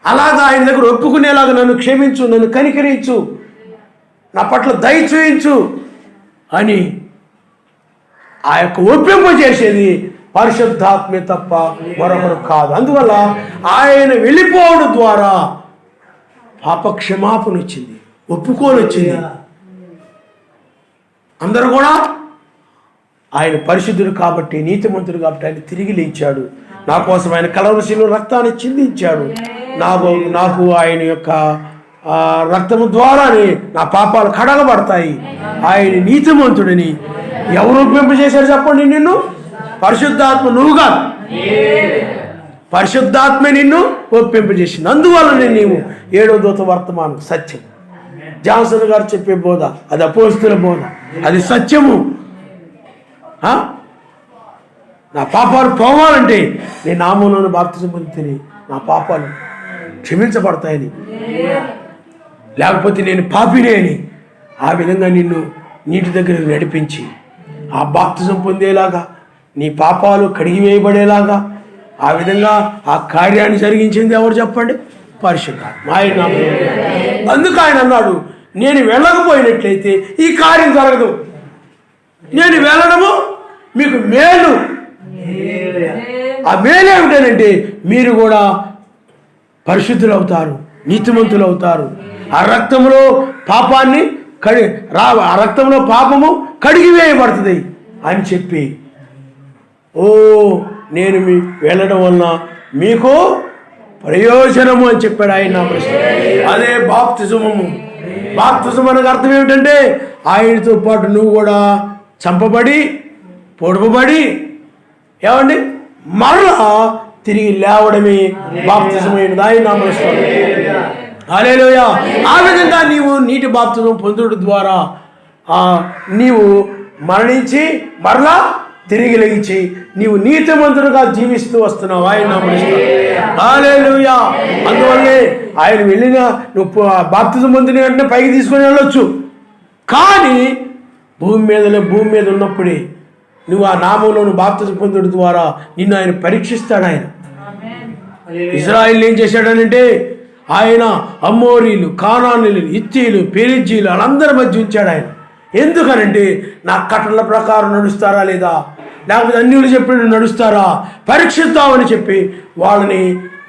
అలాగా ఆయన దగ్గర ఒప్పుకునేలాగా నన్ను క్షమించు, నన్ను కనికరించు, నా పట్ల దయ చూయించు అని ఆ యొక్క ఒప్పింపు చేసేది పరిశుద్ధాత్మే తప్ప మరొకరు కాదు. అందువల్ల ఆయన వెళ్ళిపోవడం ద్వారా పాప క్షమాపణ వచ్చింది, ఒప్పుకోలు వచ్చింది. అందరూ కూడా ఆయన పరిశుద్ధుడు కాబట్టి, నీతిమంతుడు కాబట్టి ఆయన తిరిగి లేచాడు. నా కోసం ఆయన కలవరిశిలో రక్తాన్ని చిందించాడు. నాకు ఆయన యొక్క రక్తము ద్వారానే నా పాపాలు కడగబడతాయి. ఆయన నీతిమంతుడిని ఎవరు ఒప్పింపజేశారు చెప్పండి? నిన్ను పరిశుద్ధాత్మ, నువ్వు కాదు, పరిశుద్ధాత్మే నిన్ను ఒప్పింపజేసింది. అందువల్లనే నీవు 7వ దూత వర్తమానం సత్యం. జాన్సన్ గారు చెప్పే బోధ అది అపోస్తుల బోధ, అది సత్యము. నా పాపాలు పోవాలంటే నేను నామములోని బాప్తిజం పొందితేనే నా పాపాలు క్షమించబడతాయని, లేకపోతే నేను పాపినే అని ఆ విధంగా నిన్ను నీటి దగ్గరకు నడిపించి ఆ బాప్తిజం పొందేలాగా, నీ పాపాలు కడిగివేయబడేలాగా ఆ విధంగా ఆ కార్యాన్ని జరిగించింది ఎవరు చెప్పండి? పరిశుద్ధాత్మ. ఆయన అందుకు ఆయన అన్నాడు, నేను వెళ్ళకపోయినట్లయితే ఈ కార్యం జరగదు, నేను వెళ్ళడము మీకు మేలు. ఆ మేలు ఏమిటంటే మీరు కూడా పరిశుద్ధులు అవుతారు, నీతిమంతులు అవుతారు. ఆ రక్తంలో పాపాన్ని ఆ రక్తంలో పాపము కడిగివేయబడుతుంది అని చెప్పి, నేను మీ వెళ్ళడం వలన మీకు ప్రయోజనము అని చెప్పాడు ఆయన. అదే బాప్తిజము. బాప్తిజం అనగా అర్థం ఏమిటంటే ఆయనతో పాటు నువ్వు కూడా చంపబడి, పొడవబడి, ఏమండి మరలా తిరిగి లేవడమే బాప్తిజమైనది ఆయన నామస్వామి. హల్లెలూయా. ఆ విధంగా నీవు నీటి బాప్తిజం పొందుట ద్వారా నీవు మరణించి మరలా తిరిగి లేచి నీవు నీతిమంతుడుగా జీవిస్తూ వస్తున్నావు. ఆయన నామస్వామి. హల్లెలూయా. అందువల్లే ఆయన వెళ్ళిన నువ్వు బాప్తిజం పొందిన వెంటనే పైకి తీసుకొని వెళ్ళొచ్చు. కానీ భూమి మీద ఉన్నప్పుడే నువ్వు ఆ నామంలోను బాప్తిజం పొందుట ద్వారా నిన్ను ఆయన పరీక్షిస్తాడు. ఆయన ఇశ్రాయేలు ఏం చేశాడనంటే ఆయన అమ్మోరీలు, కానానీలు, హిత్తీలు, పెరిజ్జీలు వాళ్ళందరి మధ్య ఉంచాడు ఆయన. ఎందుకనంటే నా కట్టల ప్రకారం నడుస్తారా లేదా, లేకపోతే అన్యులు చెప్పినట్టు నడుస్తారా పరీక్షిస్తామని చెప్పి వాళ్ళని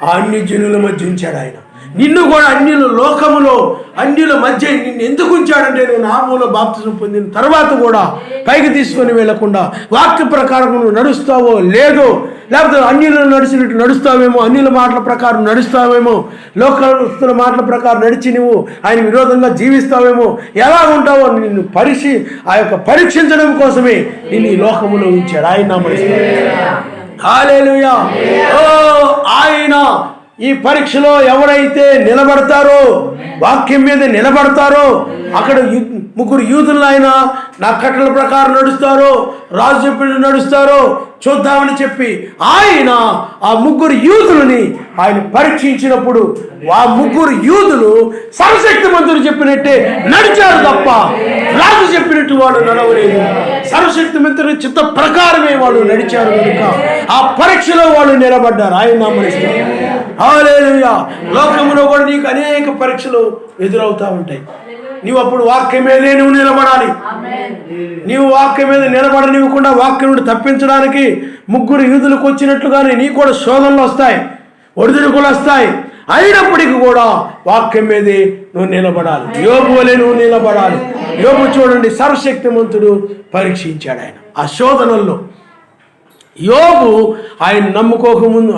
ఆ అన్య జనుల మధ్య ఉంచాడు ఆయన. నిన్ను కూడా అన్యుల లోకములో అన్యుల మధ్య నిన్ను ఎందుకు ఉంచాడంటే నువ్వు నామములో బాప్తిజం పొందిన తర్వాత కూడా పైకి తీసుకొని వెళ్లకుండా వాక్య ప్రకారం నువ్వు నడుస్తావో లేదో, లేకపోతే అన్యులు నడిచినట్టు నడుస్తావేమో, అన్యుల మాటల ప్రకారం నడుస్తావేమో, లోకస్తుల మాటల ప్రకారం నడిచి నువ్వు ఆయన విరోధంగా జీవిస్తావేమో, ఎలా ఉంటావో నిన్ను పరీక్షించడం కోసమే నిన్ను ఈ లోకములో ఉంచాడు ఆయన. హల్లెలూయా. ఆయన ఈ పరీక్షలో ఎవరైతే నిలబడతారో, వాక్యం మీద నిలబడతారో, అక్కడ 3 యూదులు ఆయన నా కట్టల ప్రకారం నడుస్తారో, రాజు చెప్పినట్టు నడుస్తారో చూద్దామని చెప్పి ఆయన ఆ 3 యూదులని ఆయన పరీక్షించినప్పుడు ఆ 3 యూదులు సర్వశక్తిమంతుడు చెప్పినట్టే నడిచారు తప్ప రాజు చెప్పినట్టు వాళ్ళు నడవలేదు. సర్వశక్తిమంతుడి చిత్త ప్రకారమే వాళ్ళు నడిచారు కనుక ఆ పరీక్షలో వాళ్ళు నిలబడ్డారు. ఆయన నామములో. హల్లెలూయా. లోకంలో కూడా నీకు అనేక పరీక్షలు ఎదురవుతూ ఉంటాయి. నీవు అప్పుడు వాక్యం మీదే నువ్వు నిలబడాలి. నీవు వాక్యం మీద నిలబడనివ్వకుండా వాక్యం నుండి తప్పించడానికి 3 యూదులకు వచ్చినట్లుగానే నీకు కూడా శోధనలు వస్తాయి, ఒడిదుడుకులు వస్తాయి. అయినప్పటికీ కూడా వాక్యం మీదే నువ్వు నిలబడాలి. యోబు వలె నువ్వు నిలబడాలి. యోబు చూడండి, సర్వశక్తిమంతుడు పరీక్షించాడు ఆయన ఆ శోధనల్లో. యోబు ఆయన నమ్ముకోకముందు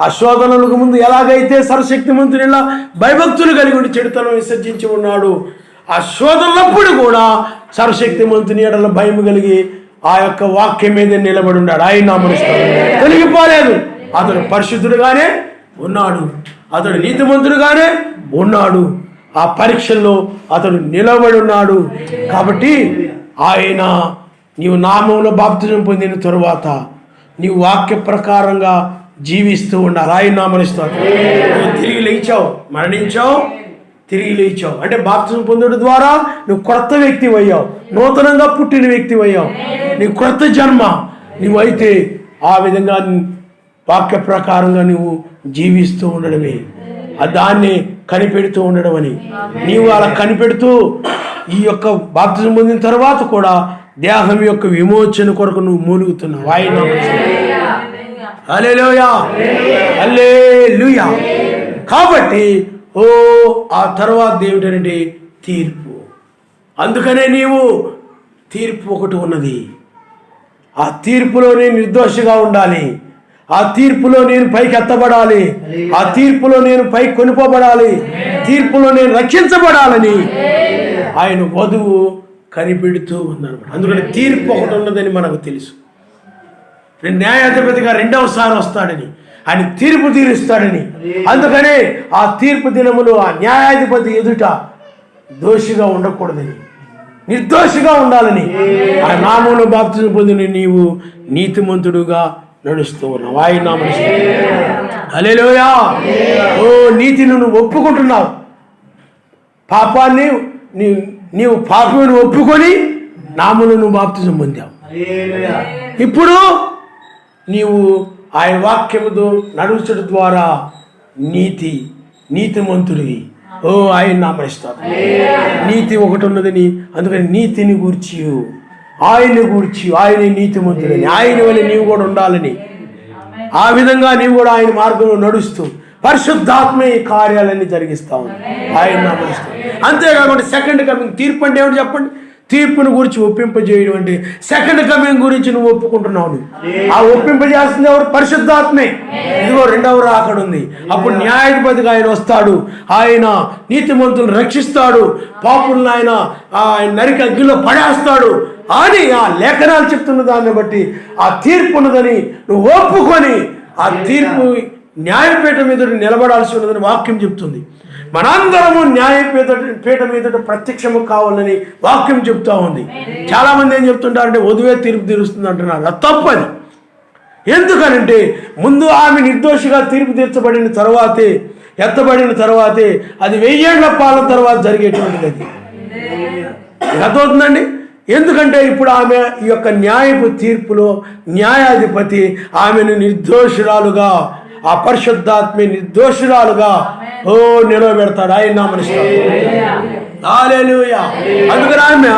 ఆ శోధనలకు ముందు ఎలాగైతే సర్వశక్తిమంతుడు ఇలా భయభక్తులు కలిగి ఉండి చెడుతనం విసర్జించి ఉన్నాడు, ఆ శోధనలప్పుడు కూడా సర్వశక్తిమంతుని ఎడల భయం కలిగి ఆ యొక్క వాక్యం మీద నిలబడి ఉన్నాడు. ఆయన నామముస్తాడు, తొలగిపోలేదు. అతడు పరిశుద్ధుడుగానే ఉన్నాడు, అతడు నీతిమంతుడుగానే ఉన్నాడు. ఆ పరీక్షల్లో అతడు నిలబడి ఉన్నాడు. కాబట్టి ఆయన నీవు నామంలో బాప్తిజం పొందిన తరువాత నీవు వాక్య ప్రకారంగా జీవిస్తూ ఉండాలి. ఆయన నామముస్తాడు. నువ్వు తిరిగి లేచావు, మరణించావు, తిరిగి లేచావు అంటే బాప్తిజం పొందడం ద్వారా నువ్వు కొత్త వ్యక్తి అయ్యావు, నూతనంగా పుట్టిన వ్యక్తి అయ్యావు. నీ కొత్త జన్మ నువ్వైతే ఆ విధంగా వాక్య ప్రకారంగా నువ్వు జీవిస్తూ ఉండడమే, దాన్ని కనిపెడుతూ ఉండడం అని. నీవు అలా కనిపెడుతూ ఈ యొక్క బాప్తిజం పొందిన తర్వాత కూడా దేహం యొక్క విమోచన కొరకు నువ్వు మూలుగుతున్నావు. హల్లెలూయా, హల్లెలూయా. కాబట్టి ఆ తర్వాత ఏమిటంటే తీర్పు. అందుకనే నీవు తీర్పు ఒకటి ఉన్నది. ఆ తీర్పులో నేను నిర్దోషిగా ఉండాలి. ఆ తీర్పులో నేను పైకి ఎత్తబడాలి. ఆ తీర్పులో నేను పైకి కొనిపోబడాలి. తీర్పులో నేను రక్షించబడాలని ఆయన వధువు కనిపెడుతూ ఉందన్నమాట. అందుకని తీర్పు ఒకటి ఉన్నదని మనకు తెలుసు. న్యాయాధిపతిగా రెండవసారి వస్తాడని, ఆయన తీర్పు తీరుస్తాడని. అందుకనే ఆ తీర్పు దినములు ఆ న్యాయాధిపతి ఎదుట దోషిగా ఉండకూడదని, నిర్దోషిగా ఉండాలని ఆ నామములో బాప్తిజం పొందిన నీవు నీతిమంతుడుగా నడుస్తూ ఉన్నావు. ఆయన నామములో హల్లెలూయా. నీతిని నువ్వు ఒప్పుకుంటున్నావు. పాపాన్ని నీవు పాపమును ఒప్పుకొని నామములో నువ్వు బాప్తిజం పొందావు. ఇప్పుడు నీవు ఆయన వాక్యముతో నడుచడం ద్వారా నీతిమంతుడివి. ఆయన నామరిస్తాడు. నీతి ఒకటి ఉన్నదని, అందుకని నీతిని గూర్చి ఆయన్ని గూర్చి ఆయన నీతిమంతుడని, ఆయన వల్ల నీవు కూడా ఉండాలని, ఆ విధంగా నీవు కూడా ఆయన మార్గంలో నడుస్తూ పరిశుద్ధాత్మ ఈ కార్యాలన్నీ జరిగిస్తావు. ఆయన నామరిస్తాడు. అంతేకాకుండా సెకండ్ కమింగ్ తీర్పు అంటే ఏమిటి చెప్పండి? తీర్పును గురించి ఒప్పింపజేయడం అంటే సెకండ్ కమింగ్ గురించి నువ్వు ఒప్పుకుంటున్నావు. ఆ ఒప్పింపజేస్తుంది ఎవరు? పరిశుద్ధాత్మే. ఇదిగో రెండవ రాకడ ఉంది. అప్పుడు న్యాయాధిపతిగా ఆయన వస్తాడు. ఆయన నీతిమంతులను రక్షిస్తాడు, పాపులను ఆయన నరికి అగ్గిలో పడేస్తాడు అని ఆ లేఖనాలు చెప్తున్న దాన్ని బట్టి ఆ తీర్పు ఉన్నదని నువ్వు ఒప్పుకొని ఆ తీర్పు న్యాయపీఠం మీద నిలబడాల్సి ఉన్నదని వాక్యం చెప్తుంది. మనందరము న్యాయపీఠ మీద ప్రత్యక్షము కావాలని వాక్యం చెప్తా ఉంది. చాలామంది ఏం చెప్తుంటారంటే వధువే తీర్పు తీరుస్తుంది అంటున్నారు. అది తప్పని. ఎందుకనంటే ముందు ఆమె నిర్దోషిగా తీర్పు తీర్చబడిన తర్వాతే, ఎత్తబడిన తర్వాతే, అది 1000 ఏళ్ల పాలన తర్వాత జరిగేటువంటిది. అది అర్థమవుతుందండి. ఎందుకంటే ఇప్పుడు ఆమె ఈ యొక్క న్యాయపు తీర్పులో న్యాయాధిపతి ఆమెను నిర్దోషురాలుగా, ఆ పరిశుద్ధాత్మ నిర్దోషురాలుగా నిలబెడతాడు. ఆయన నామనిస్తాడు. హల్లెలూయా. అందుకని ఆమె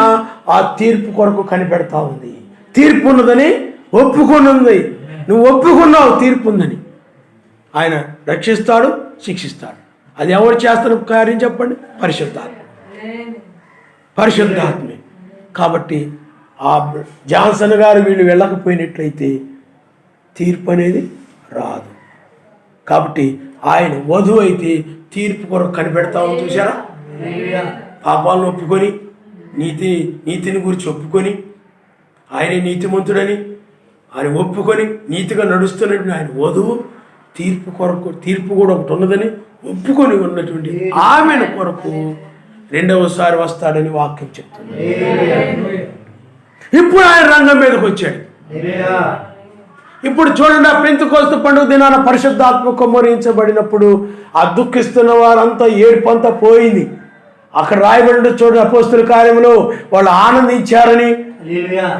ఆ తీర్పు కొరకు కనిపెడతా ఉంది. తీర్పు ఉన్నదని ఒప్పుకున్నది. నువ్వు ఒప్పుకున్నావు తీర్పు ఉందని. ఆయన రక్షిస్తాడు, శిక్షిస్తాడు. అది ఎవరు చేస్తున్న కార్యం చెప్పండి? పరిశుద్ధాత్మే. కాబట్టి ఆ జాన్సన్ గారు వీళ్ళు వెళ్ళకపోయినట్లయితే తీర్పు అనేది రాదు. కాబట్టి ఆయన వధువు అయితే తీర్పు కొరకు కనిపెడతామని చూసారా? పాపాలను ఒప్పుకొని నీతిని గురించి ఒప్పుకొని ఆయనే నీతిమంతుడని ఆయన ఒప్పుకొని నీతిగా నడుస్తున్నటువంటి ఆయన వధువు తీర్పు కూడా ఒకటి ఉన్నదని ఒప్పుకొని ఉన్నటువంటి ఆమెను కొరకు రెండవసారి వస్తాడని వాక్యం చెప్తుంది. ఇప్పుడు ఆయన రంగం మీదకి వచ్చాడు. ఇప్పుడు చూడండి, ఆ పెంతెకోస్తు పండుగ దినాన పరిశుద్ధాత్మ కుమ్మరించబడినప్పుడు ఆ దుఃఖిస్తున్న వారంతా ఏడుపంతా పోయింది. అక్కడ రాయబడి చూడండి, అపోస్తుల కార్యంలో వాళ్ళు ఆనందించారని,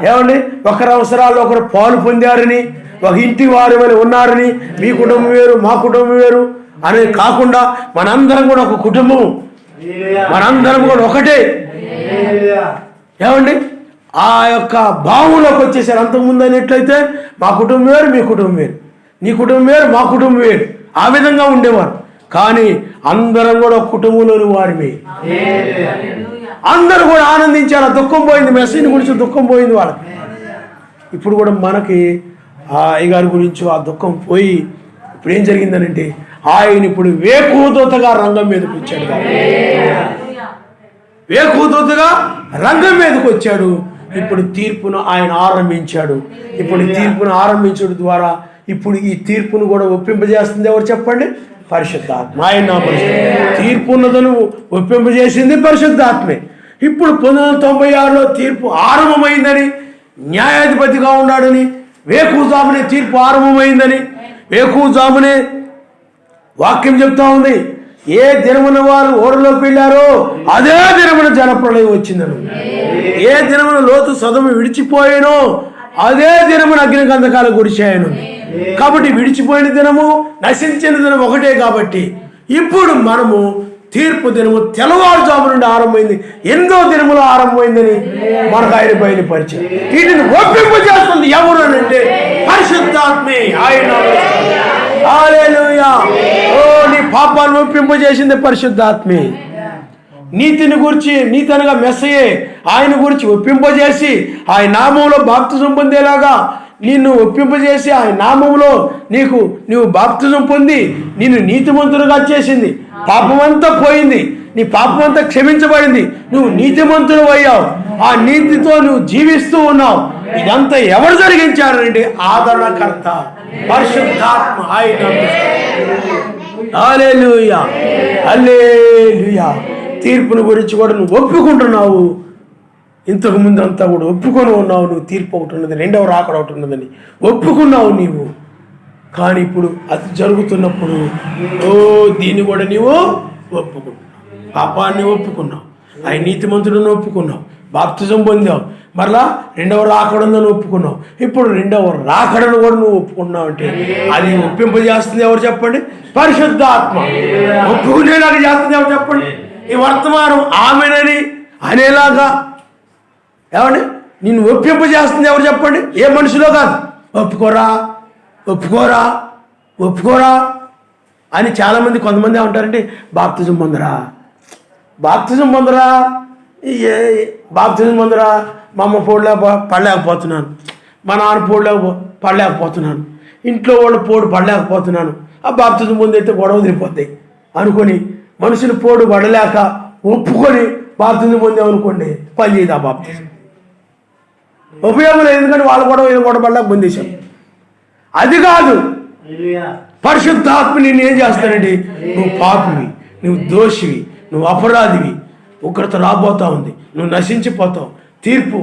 ఏమండి ఒకరి అవసరాల్లో ఒకరు పాలు పొందారని, ఒక ఇంటి వారి వల్ల ఉన్నారని, మీ కుటుంబం వేరు మా కుటుంబం వేరు అనేది కాకుండా మనందరం కూడా ఒక కుటుంబం, మనందరం కూడా ఒకటే. ఏమండి ఆ యొక్క భావంలోకి వచ్చేసారు. అంతకుముందు అనేట్లయితే మా కుటుంబం వేరు మీ కుటుంబం వేరు, నీ కుటుంబం వేరు మా కుటుంబం వేరు, ఆ విధంగా ఉండేవారు. కానీ అందరం కూడా ఒక కుటుంబంలోని వారిమే. అందరూ కూడా ఆనందించారు. దుఃఖం పోయింది, మెస్సీని గురించి దుఃఖం పోయింది వాళ్ళకి. ఇప్పుడు కూడా మనకి ఆ అయ్యగారి గురించి ఆ దుఃఖం పోయి ఇప్పుడు ఏం జరిగిందనంటే ఆయన ఇప్పుడు వేకువదూతగా రంగం మీదకి వచ్చాడు. వేకువదూతగా రంగం మీదకి వచ్చాడు. ఇప్పుడు తీర్పును ఆయన ఆరంభించాడు. ఇప్పుడు తీర్పును ఆరంభించడం ద్వారా ఇప్పుడు ఈ తీర్పును కూడా ఒప్పింపజేస్తుంది ఎవరు చెప్పండి? పరిశుద్ధాత్మ. ఆయన తీర్పు ఉన్నదను ఒప్పింపజేసింది పరిశుద్ధాత్మే. ఇప్పుడు 1996లో తీర్పు ఆరంభమైందని, న్యాయాధిపతిగా ఉన్నాడని, వేకువజామునే తీర్పు ఆరంభమైందని, వేకువజామునే వాక్యం చెప్తా ఉంది. ఏ దినమున వారు ఓడలోకి వెళ్ళారో అదే దినమున జలప్రళయం వచ్చిందను. ఏ దినమున లోతు సొదొమ విడిచిపోయానో అదే దినమున అగ్నిగంధకాలు కురిశాయను. కాబట్టి విడిచిపోయిన దినము నశించిన దినం ఒకటే. కాబట్టి ఇప్పుడు మనము తీర్పు దినము తెల్లవారుజాము నుండి ఆరంభమైంది, 8వ దినములో ఆరంభమైందని మనకు ఆయన బయలుపరిచారు. వీటిని ఒప్పింపు చేస్తుంది ఎవరు అని అంటే పరిశుద్ధాత్మే. ఆయన హల్లెలూయా. ఓ నీ పాపాలను ఒప్పింపు చేసింది పరిశుద్ధాత్మే. నీతిని గురించి, నీతనగా మెస్సయే ఆయన గురించి ఒప్పింపజేసి ఆయన నామంలో బాప్తిజం పొందేలాగా నిన్ను ఒప్పింపజేసి ఆయన నామంలో నీవు బాప్తిజం పొంది నిన్ను నీతిమంతులుగా చేసింది. పాపమంతా పోయింది, నీ పాపమంతా క్షమించబడింది, నువ్వు నీతిమంతులు అయ్యావు, ఆ నీతితో నువ్వు జీవిస్తూ ఉన్నావు. ఇదంతా ఎవరు జరిగించారంటే ఆదరణకర్త పరిశుద్ధాత్మ. ఆయన హల్లెలూయా హల్లెలూయా. తీర్పును గురించి కూడా నువ్వు ఒప్పుకుంటున్నావు. ఇంతకు ముందు అంతా కూడా ఒప్పుకొని ఉన్నావు, నువ్వు తీర్పు ఒకటి ఉన్నది, 2వ రాకడ ఒకటి ఉన్నదని ఒప్పుకున్నావు నీవు. కానీ ఇప్పుడు అది జరుగుతున్నప్పుడు దీన్ని కూడా నీవు ఒప్పుకున్నావు. పాపాన్ని ఒప్పుకున్నావు, ఆయన నీతిమంతుడిని ఒప్పుకున్నావు, బాప్తిజం పొందావు, మరలా 2వ రాకడ ఉందని ఒప్పుకున్నావు. ఇప్పుడు 2వ రాకడను కూడా నువ్వు ఒప్పుకున్నావు అంటే అది ఒప్పింపజేస్తుంది ఎవరు చెప్పండి? పరిశుద్ధాత్మ. ఒప్పుకునేలాగా చేస్తుంది ఎవరు చెప్పండి? ఈ వర్తమానం ఆమెనని అనేలాగా ఏమండి నిన్ను ఒప్పింపజేస్తుంది ఎవరు చెప్పండి? ఏ మనుషులో కాదు. ఒప్పుకోరా ఒప్పుకోరా ఒప్పుకోరా అని చాలామంది, కొంతమంది ఏమంటారంటే బాప్తిజం పొందరా, బాప్తిజం పొందరా, బాప్తిజం పొందరా, మా అమ్మ పడలేకపోతున్నాను, మా నాన్న పడలేకపోతున్నాను, ఇంట్లో వాళ్ళు పడలేకపోతున్నాను, ఆ బాప్తిజం పొందైతే గొడవ తిరిగిపోతాయి అనుకొని మనుషులు పడలేక ఒప్పుకొని బాప్తిజం పొందామనుకోండి, పని చేయదు. ఆ బాప్తిజం ఉపయోగం లేదు, ఎందుకంటే వాళ్ళు కూడా పడలేక పొందేశాం. అది కాదు, పరిశుద్ధాత్మ నిన్ను ఏం చేస్తానండి? నువ్వు పాపివి, నువ్వు దోషివి, నువ్వు అపరాధివి, ఉగ్రత రాబోతా ఉంది, నువ్వు నశించిపోతావు, తీర్పు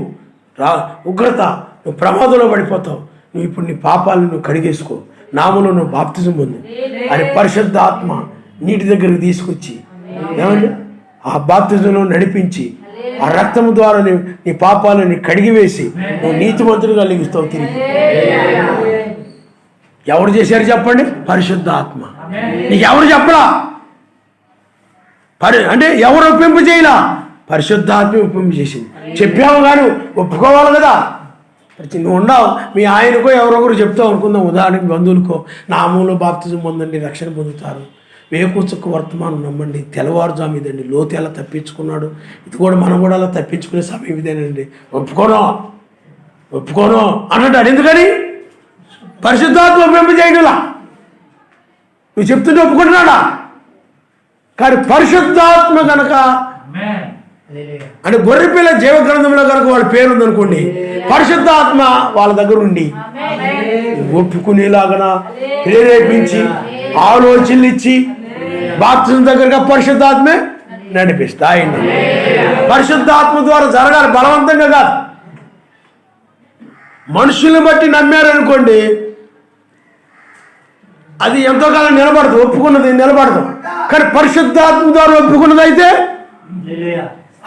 ఉగ్రత, నువ్వు ప్రమాదంలో పడిపోతావు, నువ్వు ఇప్పుడు నీ పాపాలను నువ్వు కడిగేసుకో, నామలో నువ్వు బాప్తిజం పొందు అని పరిశుద్ధాత్మ నీటి దగ్గరికి తీసుకొచ్చి ఏమండి ఆ బాప్తిజంలో నడిపించి ఆ రక్తము ద్వారా నీ పాపాలని కడిగివేసి నువ్వు నీతిమంతులుగా లెగిస్తావు తిరిగి. ఎవరు చేశారు చెప్పండి? పరిశుద్ధాత్మ. నీకు ఎవరు చెప్పలా? అంటే ఎవరు ఒప్పింపు చేయలా? పరిశుద్ధాత్మ ఒప్పింపు చేసింది. చెప్పాము కానీ ఒప్పుకోవాలి కదా. నువ్వు ఉన్నావు, మీ ఆయనకో ఎవరొకరు చెప్తావు అనుకుందాం, ఉదాహరణకి బంధువులకో, నామంలో బాప్తిజం పొందండి రక్షణ పొందుతారు, వేకుచుక్క వర్తమానం నమ్మండి, తెల్లవారుజాము ఇదండి, లోతు ఎలా తప్పించుకున్నాడు, ఇది కూడా మనం కూడా అలా తప్పించుకునే సమయం ఇదేనండి, ఒప్పుకోను అన్నట్టు. ఎందుకని? పరిశుద్ధాత్మ ఒప్పింపు చేయగల. నువ్వు చెప్తుంటే ఒప్పుకుంటున్నాడా? కానీ పరిశుద్ధాత్మ కనుక అంటే గొర్రెపిల్ల జీవగ్రంథంలో కనుక వాళ్ళ పేరు ఉందనుకోండి, పరిశుద్ధాత్మ వాళ్ళ దగ్గర ఉండి ఒప్పుకునేలాగా ప్రేరేపించి ఆలోచనలు ఇచ్చి బాప్తిజం దగ్గరగా పరిశుద్ధాత్మే నడిపిస్తా. ఆయన పరిశుద్ధాత్మ ద్వారా జరగాలి, బలవంతంగా కాదు. మనుషుల్ని బట్టి నమ్మారనుకోండి, అది ఎంతో కాలం నిలబడదు, ఒప్పుకున్నది నిలబడదు. కానీ పరిశుద్ధాత్మ ద్వారా ఒప్పుకున్నది అయితే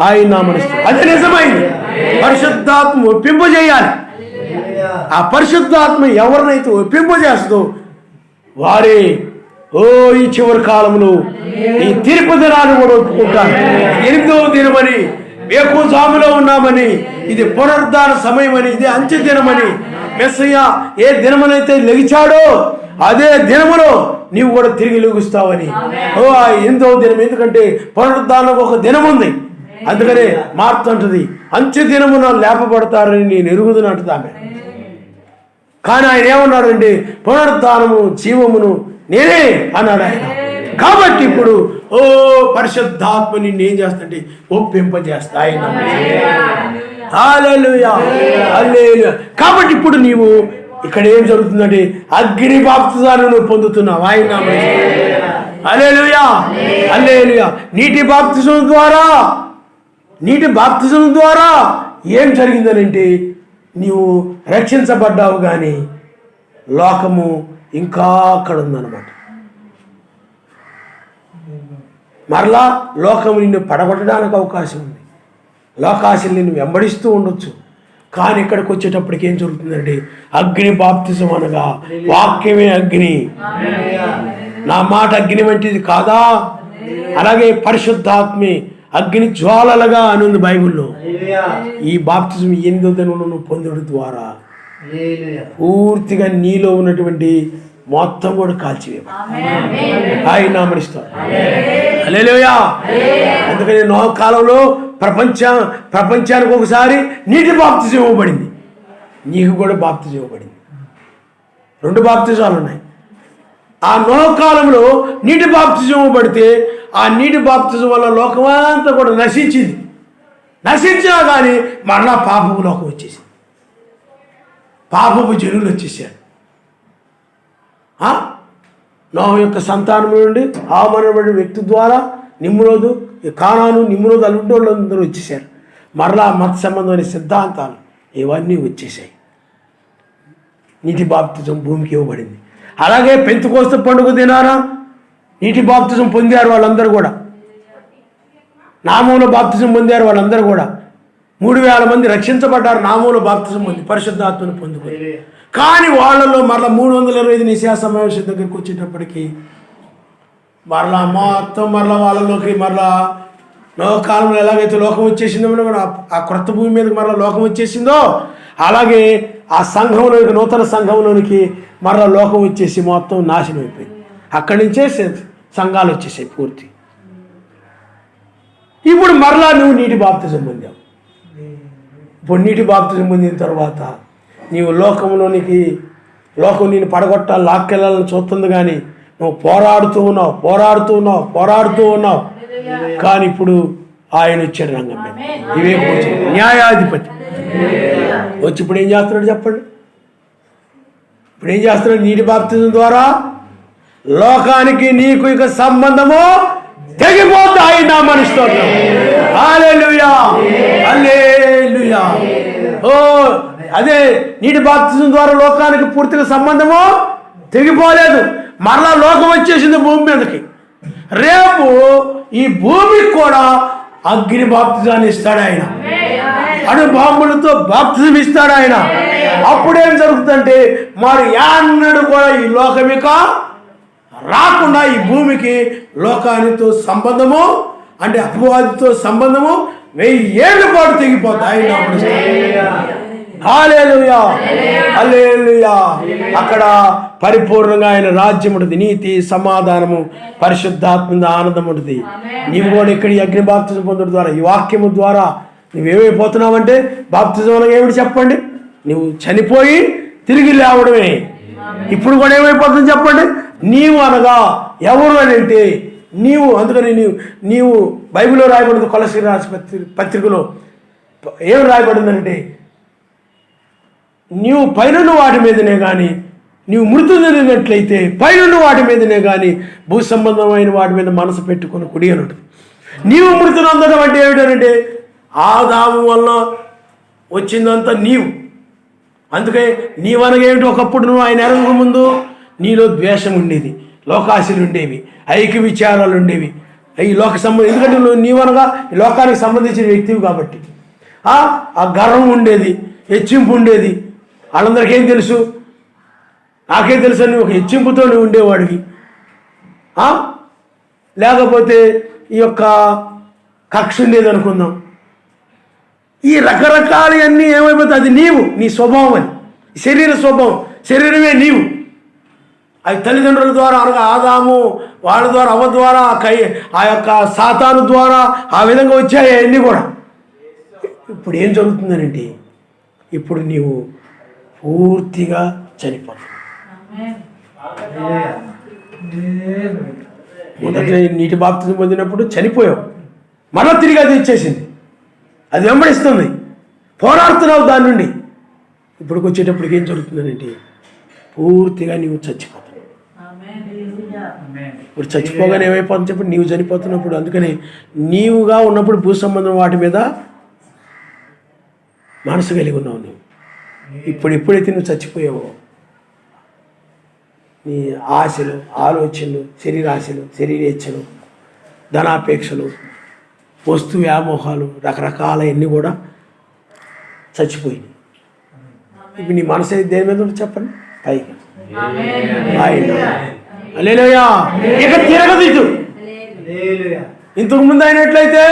ఆయన నామనిస్తూ అదే నిజమైంది. పరిశుద్ధాత్మ ఒప్పింపజేయాలి. ఆ పరిశుద్ధాత్మ ఎవరినైతే ఒప్పింపజేస్తుందో వారే ఈ చివరి కాలంలో ఈ తీర్పు దినాన్ని కూడా ఒప్పుకుంటారు. 8వ దినమని, వేకువజాములో ఉన్నామని, ఇది పునరుద్ధాన సమయమని, ఇది అంత్య దినమని, మెస్సయ్య ఏ దినమనైతే లెగిచాడో అదే దినములో నీవు కూడా తిరిగి లెగుస్తావని. ఆ 8వ దినం, ఎందుకంటే పునరుద్ధానం ఒక దినం ఉంది, అందుకనే మార్త అంటది అంత్య దినమున లేపబడతారని నేను ఎరుగుతున్నట్టు ఆమె. కానీ ఆయన ఏమన్నాడంటే పునరుద్ధానము జీవమును నేనే అన్నాడు ఆయన. కాబట్టి ఇప్పుడు పరిశుద్ధాత్మ నిన్ను ఏం చేస్తాంటే ఒప్పింపజేస్తా ఆయన. హల్లెలూయా హల్లెలూయా. కాబట్టి ఇప్పుడు నీవు ఇక్కడ ఏం జరుగుతుందంటే అగ్ని బాప్తిజాన్ని నువ్వు పొందుతున్నావు ఆయన. హల్లెలూయా హల్లెలూయా. నీటి బాప్తిజం ద్వారా ఏం జరిగిందనంటే నీవు రక్షించబడ్డావు, కానీ లోకము ఇంకా అక్కడ ఉందన్నమాట. మరలా లోకము నిన్ను పడగొట్టడానికి అవకాశం ఉంది, లోకాశలు నిన్ను వెంబడిస్తూ ఉండొచ్చు. కానీ ఇక్కడికి వచ్చేటప్పటికి ఏం జరుగుతుందంటే అగ్ని బాప్తిజం అనగా వాక్యమే అగ్ని. నా మాట అగ్ని వంటిది కాదా? అలాగే పరిశుద్ధాత్మే అగ్ని జ్వాలలుగా అని ఉంది బైబిల్లో. ఈ బాప్తిజం 8వ దినమున పొందడం ద్వారా పూర్తిగా నీలో ఉన్నటువంటి మొత్తం కూడా కాల్చివేయబడింది. ఆయన నామనిస్తాం. హల్లెలూయా. అందుకని నోహ కాలంలో ప్రపంచానికి ఒకసారి నీటి బాప్తిజం ఇవ్వబడింది. నీకు కూడా బాప్తిజం ఇవ్వబడింది. 2 బాప్తిజాలు ఉన్నాయి. ఆ నోహ కాలంలో నీటి బాప్తిజం ఇవ్వబడితే ఆ నీటి బాప్తిజం వల్ల లోకమంతా కూడా నశించింది. నశించినా కానీ మరలా పాపపు లోకం వచ్చేసింది. పాపపు జనులు వచ్చేసారు. నోహ యొక్క సంతానం నుండి ఆమనబడిన వ్యక్తి ద్వారా నిమ్రోదు, కానాను, నిమ్రోదు అల్లుండోళ్ళందరూ వచ్చేసారు. మరలా మత సంబంధమైన సిద్ధాంతాలు ఇవన్నీ వచ్చేసాయి. నీటి బాప్తిజం భూమికి ఇవ్వబడింది. అలాగే పెంతెకోస్తు పండుగ దినాన నీటి బాప్తిజం పొందారు వాళ్ళందరూ కూడా. నామములో బాప్తిజం పొందారు వాళ్ళందరూ కూడా. 3000 మంది రక్షించబడ్డారు నామములో బాప్తిజం పొంది పరిశుద్ధాత్మను పొందుకొని. కానీ వాళ్ళలో మరలా 325 నిశా సమావేశం దగ్గరికి వచ్చేటప్పటికి మరలా మొత్తం వాళ్ళలోకి మరలా నోహ కాలంలో ఎలాగైతే లోకం వచ్చేసిందో ఆ క్రొత్త భూమి మీదకి మరలా లోకం వచ్చేసిందో అలాగే ఆ సంఘంలోనికి, నూతన సంఘంలోనికి మరలా లోకం వచ్చేసి మొత్తం నాశనం అయిపోయింది. అక్కడి నుంచే సంఘాలు వచ్చేసాయి పూర్తి. ఇప్పుడు మరలా నువ్వు నీటి బాప్తిజం పొందావు. ఇప్పుడు నీటి బాప్తిజం పొందిన తర్వాత నీవు లోకంలోనికి, లోకం నేను పడగొట్టాలి, లాక్కెళ్ళాలని చూస్తుంది. కానీ నువ్వు పోరాడుతూ ఉన్నావు. కానీ ఇప్పుడు ఆయన వచ్చాడు రంగం మీద. ఇవే న్యాయాధిపతి వచ్చి ఇప్పుడు ఏం చేస్తున్నాడు చెప్పండి? ఇప్పుడు ఏం చేస్తున్నాడు? నీటి బాప్తిజం ద్వారా లోకానికి నీకు ఇక సంబంధము తెగిపోతే ఆయన నామనిస్తున్నాం. హల్లెలూయా, హల్లెలూయా. ఓ అదే నీటి బాప్తిజం ద్వారా లోకానికి పూర్తిగా సంబంధము తెగిపోలేదు. మరలా లోకం వచ్చేసింది భూమి మీదకి. రేపు ఈ భూమికి కూడా అగ్ని బాప్తిజాన్ని ఇస్తాడు ఆయన. అణు బాంబులతో బాప్తిజం ఇస్తాడు ఆయన. అప్పుడేం జరుగుతుందంటే మరి యాన్నడు కూడా ఈ లోకమిక రాకుండా ఈ భూమికి లోకానితో సంబంధము అంటే అపవాదితో సంబంధము 1000 ఏళ్ళ పాటు తెగిపోతాయి. హల్లెలూయా, హల్లెలూయా. అక్కడ పరిపూర్ణంగా ఆయన రాజ్యం ఉంటుంది. నీతి, సమాధానము, పరిశుద్ధాత్మ ఆనందం ఉంటుంది. నీవు కూడా ఇక్కడ ఈ అగ్ని బాప్తిజం పొందడం ద్వారా, ఈ వాక్యము ద్వారా నువ్వేమైపోతున్నావంటే బాప్తిజం అనగా ఏమిటి చెప్పండి? నువ్వు చనిపోయి తిరిగి లేవడమే. ఇప్పుడు కూడా ఏమైపోతుంది చెప్పండి? నీవు అనగా ఎవరు అని అంటే నీవు. అందుకని నీవు బైబిల్లో రాయబడింది, కొలస్సీయుల రాసిన పత్రికలో ఏం రాయబడిందంటే నీవు పైనున్న వాటి మీదనే కానీ, నీవు మృతి చెందినట్లయితే పైనున్న వాటి మీదనే కానీ భూ సంబంధమైన వాటి మీద మనసు పెట్టుకుని కుడి అని ఉంటుంది. నీవు మృతిని అందడం అంటే ఏమిటంటే ఆదాము వల్ల వచ్చిందంతా నీవు. అందుకే నీవనగేమిటి? ఒకప్పుడు నువ్వు ఆయన ఎరగక ముందు నీలో ద్వేషం ఉండేది, లోకాశలు ఉండేవి, ఐక్య విచారాలు ఉండేవి, ఈ లోక సంబంధం. ఎందుకంటే నీవనగా ఈ లోకానికి సంబంధించిన వ్యక్తివి కాబట్టి ఆ గర్వం ఉండేది, హెచ్చింపు ఉండేది. వాళ్ళందరికీ ఏం తెలుసు? నాకేం తెలుసు అని ఒక హెచ్చింపుతో నువ్వు ఉండేవాడివి. లేకపోతే ఈ యొక్క కక్ష ఉండేది అనుకుందాం. ఈ రకరకాలన్నీ ఏమైపోతుంది? అది నీవు, నీ స్వభావం. అని శరీర స్వభావం, శరీరమే నీవు. అది తల్లిదండ్రుల ద్వారా అనగా ఆదాము వాళ్ళ ద్వారా, అవ్వ ద్వారా, ఆ యొక్క సాతాను ద్వారా ఆ విధంగా వచ్చాయి అవన్నీ కూడా. ఇప్పుడు ఏం జరుగుతుందనంటే ఇప్పుడు నీవు పూర్తిగా చనిపోతావు. మొదట నీటి బాప్తిజం పొందినప్పుడు చనిపోయావు, మరలా తిరిగి అది ఇచ్చేసింది, అది వెంబడిస్తుంది, పోరాడుతున్నావు దాని నుండి. ఇప్పటికి వచ్చేటప్పటికి ఏం జరుగుతుందనంటే పూర్తిగా నీవు చచ్చిపోతావు. ఇప్పుడు చచ్చిపోగానే ఏమైపోతుంది చెప్పి నీవు చనిపోతున్నప్పుడు. అందుకని నీవుగా ఉన్నప్పుడు భూ సంబంధం వాటి మీద మనసు కలిగి ఉన్నావు నువ్వు. ఇప్పుడు ఎప్పుడైతే నువ్వు చచ్చిపోయావో నీ ఆశలు, ఆలోచనలు, శరీరాశలు, శరీరేచ్ఛలు, ధనాపేక్షలు, వస్తు వ్యామోహాలు, రకరకాలవన్నీ కూడా చచ్చిపోయింది. ఇప్పుడు నీ మనసు అయితే దేని మీద ఉంటుంది చెప్పండి? పైకి. హల్లెలూయా. ఇక తిరగదు, ఇంతకు ముందు అయినట్లయితే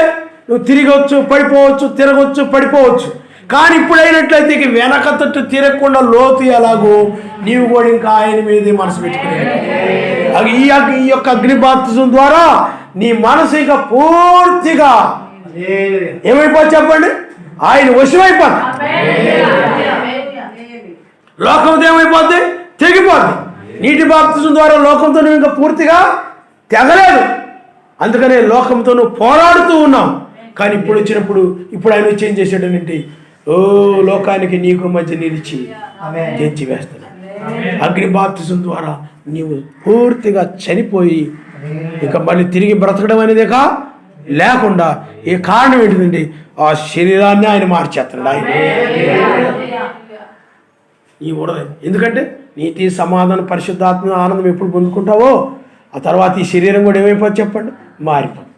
నువ్వు తిరగవచ్చు, పడిపోవచ్చు, తిరగవచ్చు, పడిపోవచ్చు. కానీ ఇప్పుడు అయినట్లయితే ఇక వెనక తట్టు తిరగకుండా లోతు ఎలాగో నీవు కూడా ఇంకా ఆయన మీదే మనసు పెట్టుకునే ఈ యొక్క అగ్ని బాప్తిజం ద్వారా నీ మనసు ఇక పూర్తిగా ఏమైపోతుంది చెప్పండి, ఆయన వశమైపోతుంది. లోకంతో ఏమైపోద్ది, తెగిపోద్ది. నీటి బాప్తిజం ద్వారా లోకంతో నువ్వు ఇంకా పూర్తిగా తెగలేదు. అందుకనే లోకంతో నువ్వు పోరాడుతూ ఉన్నావు. కానీ ఇప్పుడు వచ్చినప్పుడు ఇప్పుడు ఆయన వచ్చి ఏం చేశాడనంటే, ఓ లోకానికి నీకు మధ్య నిలిచి తెంచి వేస్తున్నాడు. అగ్ని బాప్తిజం ద్వారా నీవు పూర్తిగా చనిపోయి ఇక మళ్ళీ తిరిగి బ్రతకడం అనేదిక లేకుండా ఏ కారణం ఏంటిదండి, ఆ శరీరాన్ని ఆయన మార్చేస్తున్నాడు. ఆయన ఈ ఉడదు. ఎందుకంటే నీతి, సమాధానం, పరిశుద్ధాత్మ, ఆనందం ఎప్పుడు పొందుకుంటావో ఆ తర్వాత ఈ శరీరం కూడా ఏమైపోతుంది చెప్పండి, మారిపోతుంది.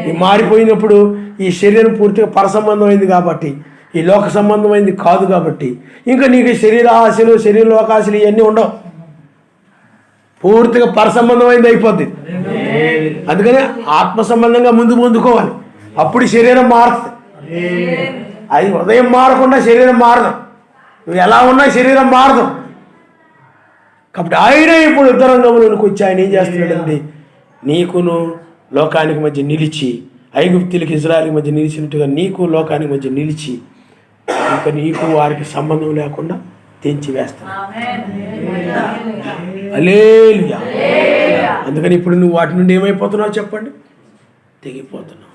ఈ మారిపోయినప్పుడు ఈ శరీరం పూర్తిగా పర సంబంధమైంది కాబట్టి, ఈ లోక సంబంధమైంది కాదు కాబట్టి ఇంకా నీకు శరీర ఆశలు, శరీర లోకాశలు ఇవన్నీ ఉండవు. పూర్తిగా పర సంబంధమైంది అయిపోద్ది. అందుకని ఆత్మ సంబంధంగా ముందుకోవాలి. అప్పుడు శరీరం మారుతుంది. అది ఉదయం మారకుండా శరీరం మారదు. నువ్వు ఎలా ఉన్నా శరీరం మారదు. కాబట్టి ఆయన ఇప్పుడు యుద్ధరంగంలోనికి వచ్చి ఆయన ఏం చేస్తున్నాడండి, నీకును లోకానికి మధ్య నిలిచి, ఐగుప్తులకి ఇజ్రాయెల్కి మధ్య నిలిచినట్టుగా నీకు లోకానికి మధ్య నిలిచి ఇంకా నీకు వారికి సంబంధం లేకుండా తెంచి వేస్తాను. హల్లెలూయా. అందుకని ఇప్పుడు నువ్వు వాటి నుండి ఏమైపోతున్నావు చెప్పండి, తెగిపోతున్నావు.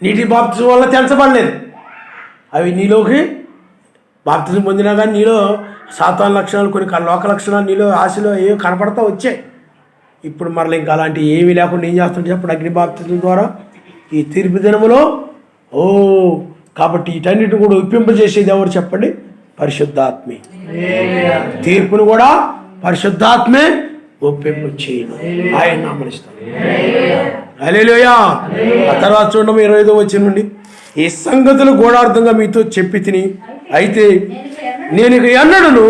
నీటి బాప్తిజం వల్ల తెంచబడలేదు. అవి నీలోకి బాప్తిజం పొందినా కానీ నీలో సాతాను లక్షణాలు, కొన్ని లోక లక్షణాలు నీలో ఆశలో ఏవో కనపడతా వచ్చాయి. ఇప్పుడు మరలా ఇంకా అలాంటి ఏమీ లేకుండా ఏం చేస్తుంటే చెప్పండి, అగ్ని బాప్తిజం ద్వారా ఈ తీర్పు దినములో కాబట్టి వీటన్నిటిని కూడా ఒప్పింపజేసేది ఎవరు చెప్పండి, పరిశుద్ధాత్మే. తీర్పును కూడా పరిశుద్ధాత్మే ఒప్పింపు చేయను, ఆయన నామనిస్తాను. హల్లెలూయా. ఆ తర్వాత చూడండి 25వ వచనం నుండి, ఈ సంగతులు గూఢార్థంగా మీతో చెప్పి తిని, అయితే నేను ఇక ఎన్నడను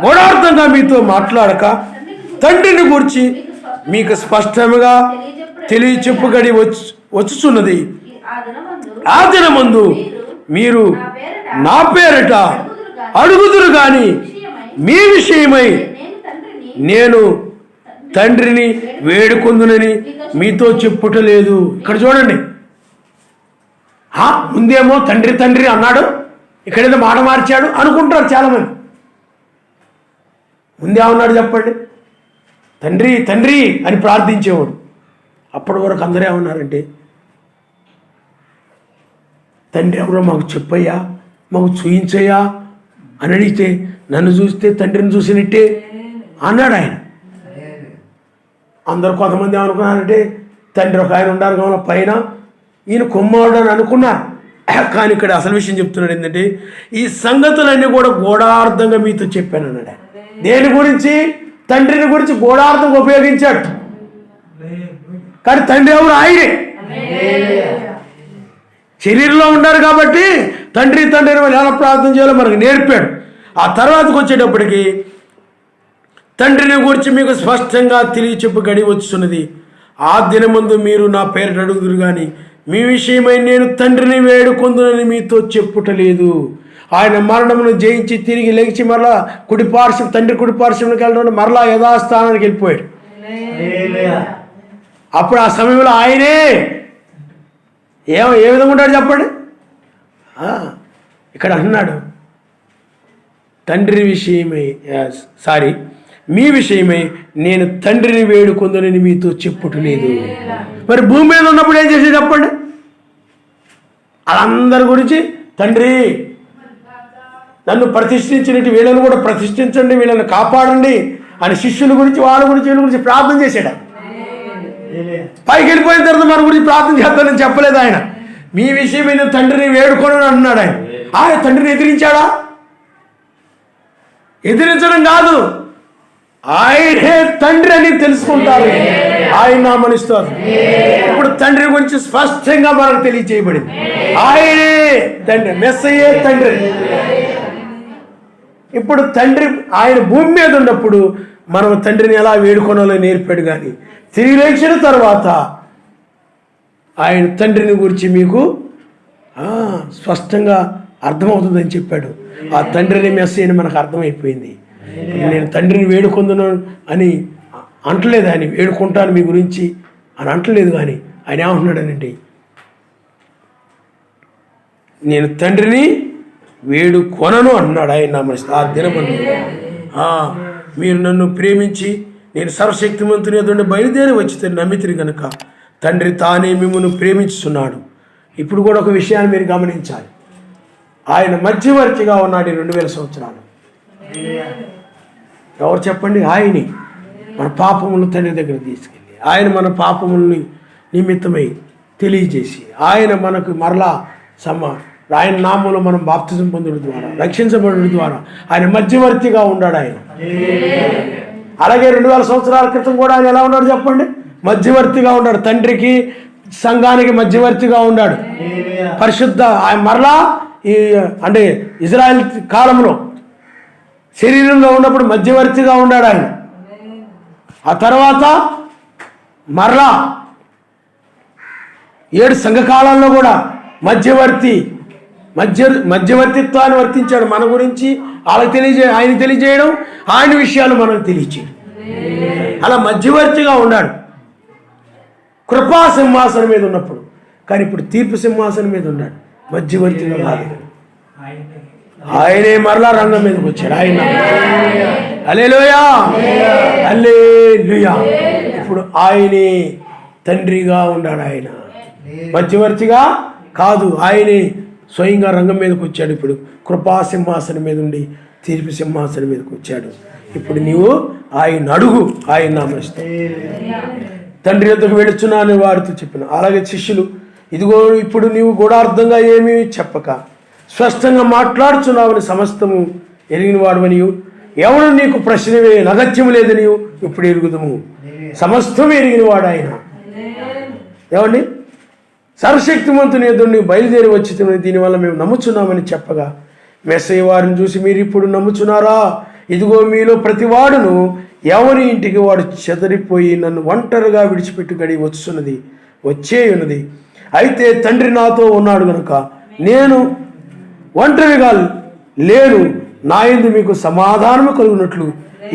గూఢార్థంగా మీతో మాట్లాడక తండ్రిని గురించి మీకు స్పష్టంగా తెలియచెప్పుగడి వచ్చుచున్నది. ఆ దినమందు మీరు నా పేరట అడుగుదురు గాని మీ విషయమై నేను తండ్రిని వేడుకొందునని మీతో చెప్పుటలేదు. ఇక్కడ చూడండి, ముందేమో తండ్రి తండ్రి అన్నాడు, ఇక్కడేదో మాట మార్చాడు అనుకుంటారు చాలామంది. ముందేమన్నాడు చెప్పండి, తండ్రి తండ్రి అని ప్రార్థించేవాడు. అప్పటి వరకు అందరూ ఏమన్నారంటే, తండ్రి ఎవరో మాకు చెప్పయ్యా, మాకు చూయించయ్యా అని అడిగితే, నన్ను చూస్తే తండ్రిని చూసినట్టే అన్నాడు ఆయన. అందరు కొంతమంది ఏమనుకున్నారంటే, తండ్రి ఒక ఆయన ఉండాలి కావాలి పైన, ఈయన కొమ్మవాడు అని అనుకున్నారు. కానీ ఇక్కడ అసలు విషయం చెప్తున్నాడు ఏంటంటే, ఈ సంగతులన్నీ కూడా గూఢార్థంగా మీతో చెప్పాను అన్నాడు. దేని గురించి, తండ్రిని గురించి గూఢార్థంగా ఉపయోగించాడు. కానీ తండ్రి ఎవరు, ఆయనే. శరీరంలో ఉన్నారు కాబట్టి తండ్రి తండ్రిని ఎలా ప్రార్థన చేయాలో మనకు నేర్పాడు. ఆ తర్వాతకు వచ్చేటప్పటికి తండ్రిని గురించి మీకు స్పష్టంగా తెలియచెప్పు గడి వచ్చున్నది. ఆ దినమందు మీరు నా పేరు అడుగుదురు కానీ మీ విషయమై నేను తండ్రిని వేడుకొందునని మీతో చెప్పుటలేదు. ఆయన మరణమును జయించి తిరిగి లేచి మరలా తండ్రి కుడిపార్శ్వంలోకి వెళ్ళడం, మరలా యథాస్థానానికి వెళ్ళిపోయాడు. అప్పుడు ఆ సమయంలో ఆయనే ఏ విధంగా ఉంటాడు చెప్పండి. ఇక్కడ అన్నాడు, తండ్రి విషయమై మీ విషయమై నేను తండ్రిని వేడుకొందునని మీతో చెప్పుటలేదు. మరి భూమి మీద ఉన్నప్పుడు ఏం చేసేది చెప్పండి, వాళ్ళందరి గురించి తండ్రి నన్ను ప్రతిష్ఠించినట్టు వీళ్ళని కూడా ప్రతిష్ఠించండి, వీళ్ళని కాపాడండి అని శిష్యుల గురించి, వాళ్ళ గురించి, వీళ్ళ గురించి ప్రార్థన చేశాడు. పైకి వెళ్ళిపోయిన తర్వాత మన గురించి ప్రార్థన చేస్తానని చెప్పలేదు ఆయన. మీ విషయమైన తండ్రిని వేడుకోనని అంటున్నాడు ఆయన. ఆయన తండ్రిని ఎదిరించాడా? ఎదిరించడం కాదు, ఆయనే తండ్రి అని తెలుసుకుంటారు, ఆయన నామనిస్తారు. ఇప్పుడు తండ్రి గురించి స్పష్టంగా మనకు తెలియజేయబడింది. ఆయనే తండ్రి, మెస్సయ్యే తండ్రి. ఇప్పుడు తండ్రి ఆయన భూమి మీద ఉన్నప్పుడు మనం తండ్రిని ఎలా వేడుకోనాలో నేర్పాడు. కానీ తిరిగి లేచిన తర్వాత ఆయన తండ్రిని గురించి మీకు స్పష్టంగా అర్థమవుతుందని చెప్పాడు. ఆ తండ్రిని మెసేజ్ మనకు అర్థమైపోయింది. నేను తండ్రిని వేడుకొందును అని అంటలేదు, ఆయన వేడుకుంటాను మీ గురించి అని అంటలేదు. కానీ ఆయన ఏమంటున్నాడనండి, నేను తండ్రిని వేడుకొనను అన్నాడు ఆయన. ఆ దినమందు మీరు నన్ను ప్రేమించి నేను సర్వశక్తిమంతుని ఎదుట బయలుదేరి వచ్చి నమ్మితిరి కనుక తండ్రి తానే మిమ్మల్ని ప్రేమించుతున్నాడు. ఇప్పుడు కూడా ఒక విషయాన్ని మీరు గమనించాలి. ఆయన మధ్యవర్తిగా ఉన్నాడు 2000 సంవత్సరాలు. ఎవరు చెప్పండి? ఆయనే మన పాపములను తండ్రి దగ్గర తీసుకెళ్ళి, ఆయన మన పాపములని నిమిత్తమై తెలియజేసి, ఆయన మనకు మరలా ఆయన నామంలో మనం బాప్తిజం పొందడం ద్వారా, రక్షించబడడం ద్వారా ఆయన మధ్యవర్తిగా ఉన్నాడు ఆయన. అలాగే 2000 సంవత్సరాల క్రితం కూడా ఆయన ఎలా ఉన్నాడు చెప్పండి? మధ్యవర్తిగా ఉన్నాడు. తండ్రికి సంఘానికి మధ్యవర్తిగా ఉన్నాడు. పరిశుద్ధ ఆయన మరలా అంటే ఇజ్రాయెల్ కాలంలో శరీరంలో ఉన్నప్పుడు మధ్యవర్తిగా ఉన్నాడు ఆయన. ఆ తర్వాత మరలా 7 సంఘకాలంలో కూడా మధ్యవర్తిత్వాన్ని వర్తించాడు మన గురించి. వాళ్ళకి ఆయన తెలియజేయడం, ఆయన విషయాలు మనకు తెలియచేయడం, అలా మధ్యవర్తిగా ఉన్నాడు కృపా సింహాసనం మీద ఉన్నప్పుడు. కానీ ఇప్పుడు తీర్పు సింహాసనం మీద ఉన్నాడు, మధ్యవర్తిగా కాదు. ఆయనే మరలా రంగం మీదకి వచ్చాడు. ఆయన హల్లెలూయా, హల్లెలూయా. ఇప్పుడు ఆయనే తండ్రిగా ఉన్నాడు. ఆయన మధ్యవర్తిగా కాదు, ఆయనే స్వయంగా రంగం మీదకి వచ్చాడు. ఇప్పుడు కృపా సింహాసనం మీద ఉండి తీర్పు సింహాసనం మీదకి వచ్చాడు. ఇప్పుడు నీవు ఆయన అడుగు, ఆయన నామస్తే తండ్రి వద్దకు వెళుచున్నాను వారితో చెప్పిన. అలాగే శిష్యులు, ఇదిగో ఇప్పుడు నీవు గూఢార్థంగా ఏమీ చెప్పక స్పష్టంగా మాట్లాడుచున్నావని సమస్తము ఎరిగిన వాడవని, ఎవరు నీకు ప్రశ్న నగత్యం లేదని ఇప్పుడు ఎరుగుదము. సమస్తం ఎరిగిన వాడు ఆయన. ఏమండి? సర్వశక్తిమంతుని ఎదురు బయలుదేరి వచ్చి దీనివల్ల మేము నమ్ముచున్నామని చెప్పగా, మెస్సయ్య వారిని చూసి మీరు ఇప్పుడు నమ్ముచున్నారా? ఇదిగో మీలో ప్రతివాడును ఎవరి ఇంటికి వాడు చెదరిపోయి నన్ను ఒంటరిగా విడిచిపెట్టు గడి వచ్చే ఉన్నది. అయితే తండ్రి నాతో ఉన్నాడు కనుక నేను ఒంటరిగా లేను. నా యందు మీకు సమాధానము కలుగునట్లు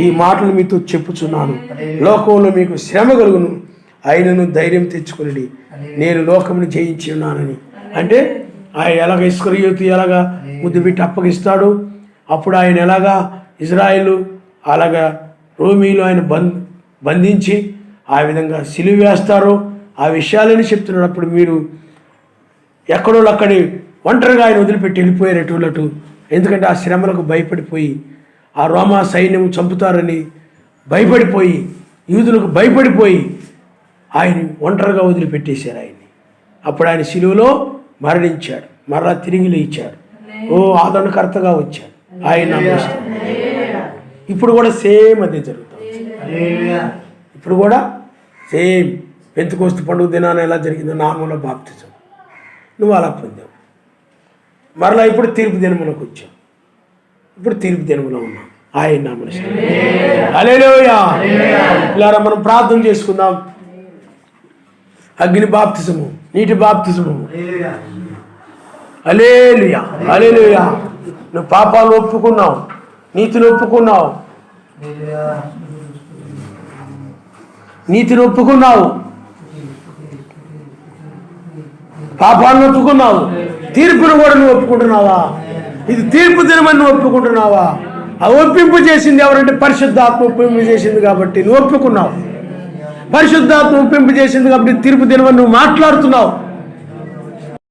ఈ మాటలు మీతో చెప్పుచున్నాను. లోకంలో మీకు శ్రమ కలుగును, ఆయనను ధైర్యం తెచ్చుకుని నేను లోకమును జయించి ఉన్నానని. అంటే ఆయన ఎలాగ ఇస్కరియోతు ఎలాగా ముద్దు పెట్టి అప్పగిస్తాడు, అప్పుడు ఆయన ఎలాగా ఇజ్రాయేలు అలాగా రోమీలు ఆయన బంధించి ఆ విధంగా సిలువ వేస్తారో ఆ విషయాలని చెప్తున్నాడు. అప్పుడు మీరు ఎక్కడో అక్కడి ఒంటరిగా ఆయన వదిలిపెట్టి వెళ్ళిపోయారు ఎటులటు. ఎందుకంటే ఆ శ్రమలకు భయపడిపోయి, ఆ రోమా సైన్యం చంపుతారని భయపడిపోయి, యూదులకు భయపడిపోయి ఆయన ఒంటరిగా వదిలిపెట్టేశారు ఆయన్ని. అప్పుడు ఆయన సిలువలో మరణించాడు, మరలా తిరిగి లేచాడు, ఆదరణకర్తగా వచ్చాడు. ఆయన ఇప్పుడు కూడా సేమ్ అదే జరుగుతుంది. ఇప్పుడు కూడా సేమ్ పెంతెకోస్తు పండుగ దినాన ఎలా జరిగిందో నామంలో బాప్తిజం నువ్వు అలా పొందావు. మరలా ఇప్పుడు తీర్పు దినములకు వచ్చావు. ఇప్పుడు తీర్పు దినములో ఉన్నాం. ఆయన నామమున హల్లెలూయా. ఇలారా మనం ప్రార్థన చేసుకుందాం. అగ్ని బాప్తిజము, నీటి బాప్తిజము. హల్లెలూయా, హల్లెలూయా. నువ్వు పాపాలు ఒప్పుకున్నావు, నీతిని ఒప్పుకున్నావు, నీతిని ఒప్పుకున్నావు, పాపాలను ఒప్పుకున్నావు, తీర్పును కూడా నువ్వు ఒప్పుకుంటున్నావా? ఇది తీర్పు దినమని నువ్వు ఒప్పుకుంటున్నావా? ఆ ఒప్పింపు చేసింది ఎవరంటే పరిశుద్ధాత్మ ఒప్పింపు చేసింది కాబట్టి నువ్వు ఒప్పుకున్నావు. పరిశుద్ధాత్మ ఒప్పింపు చేసింది కాబట్టి తీర్పు దినమని నువ్వు మాట్లాడుతున్నావు.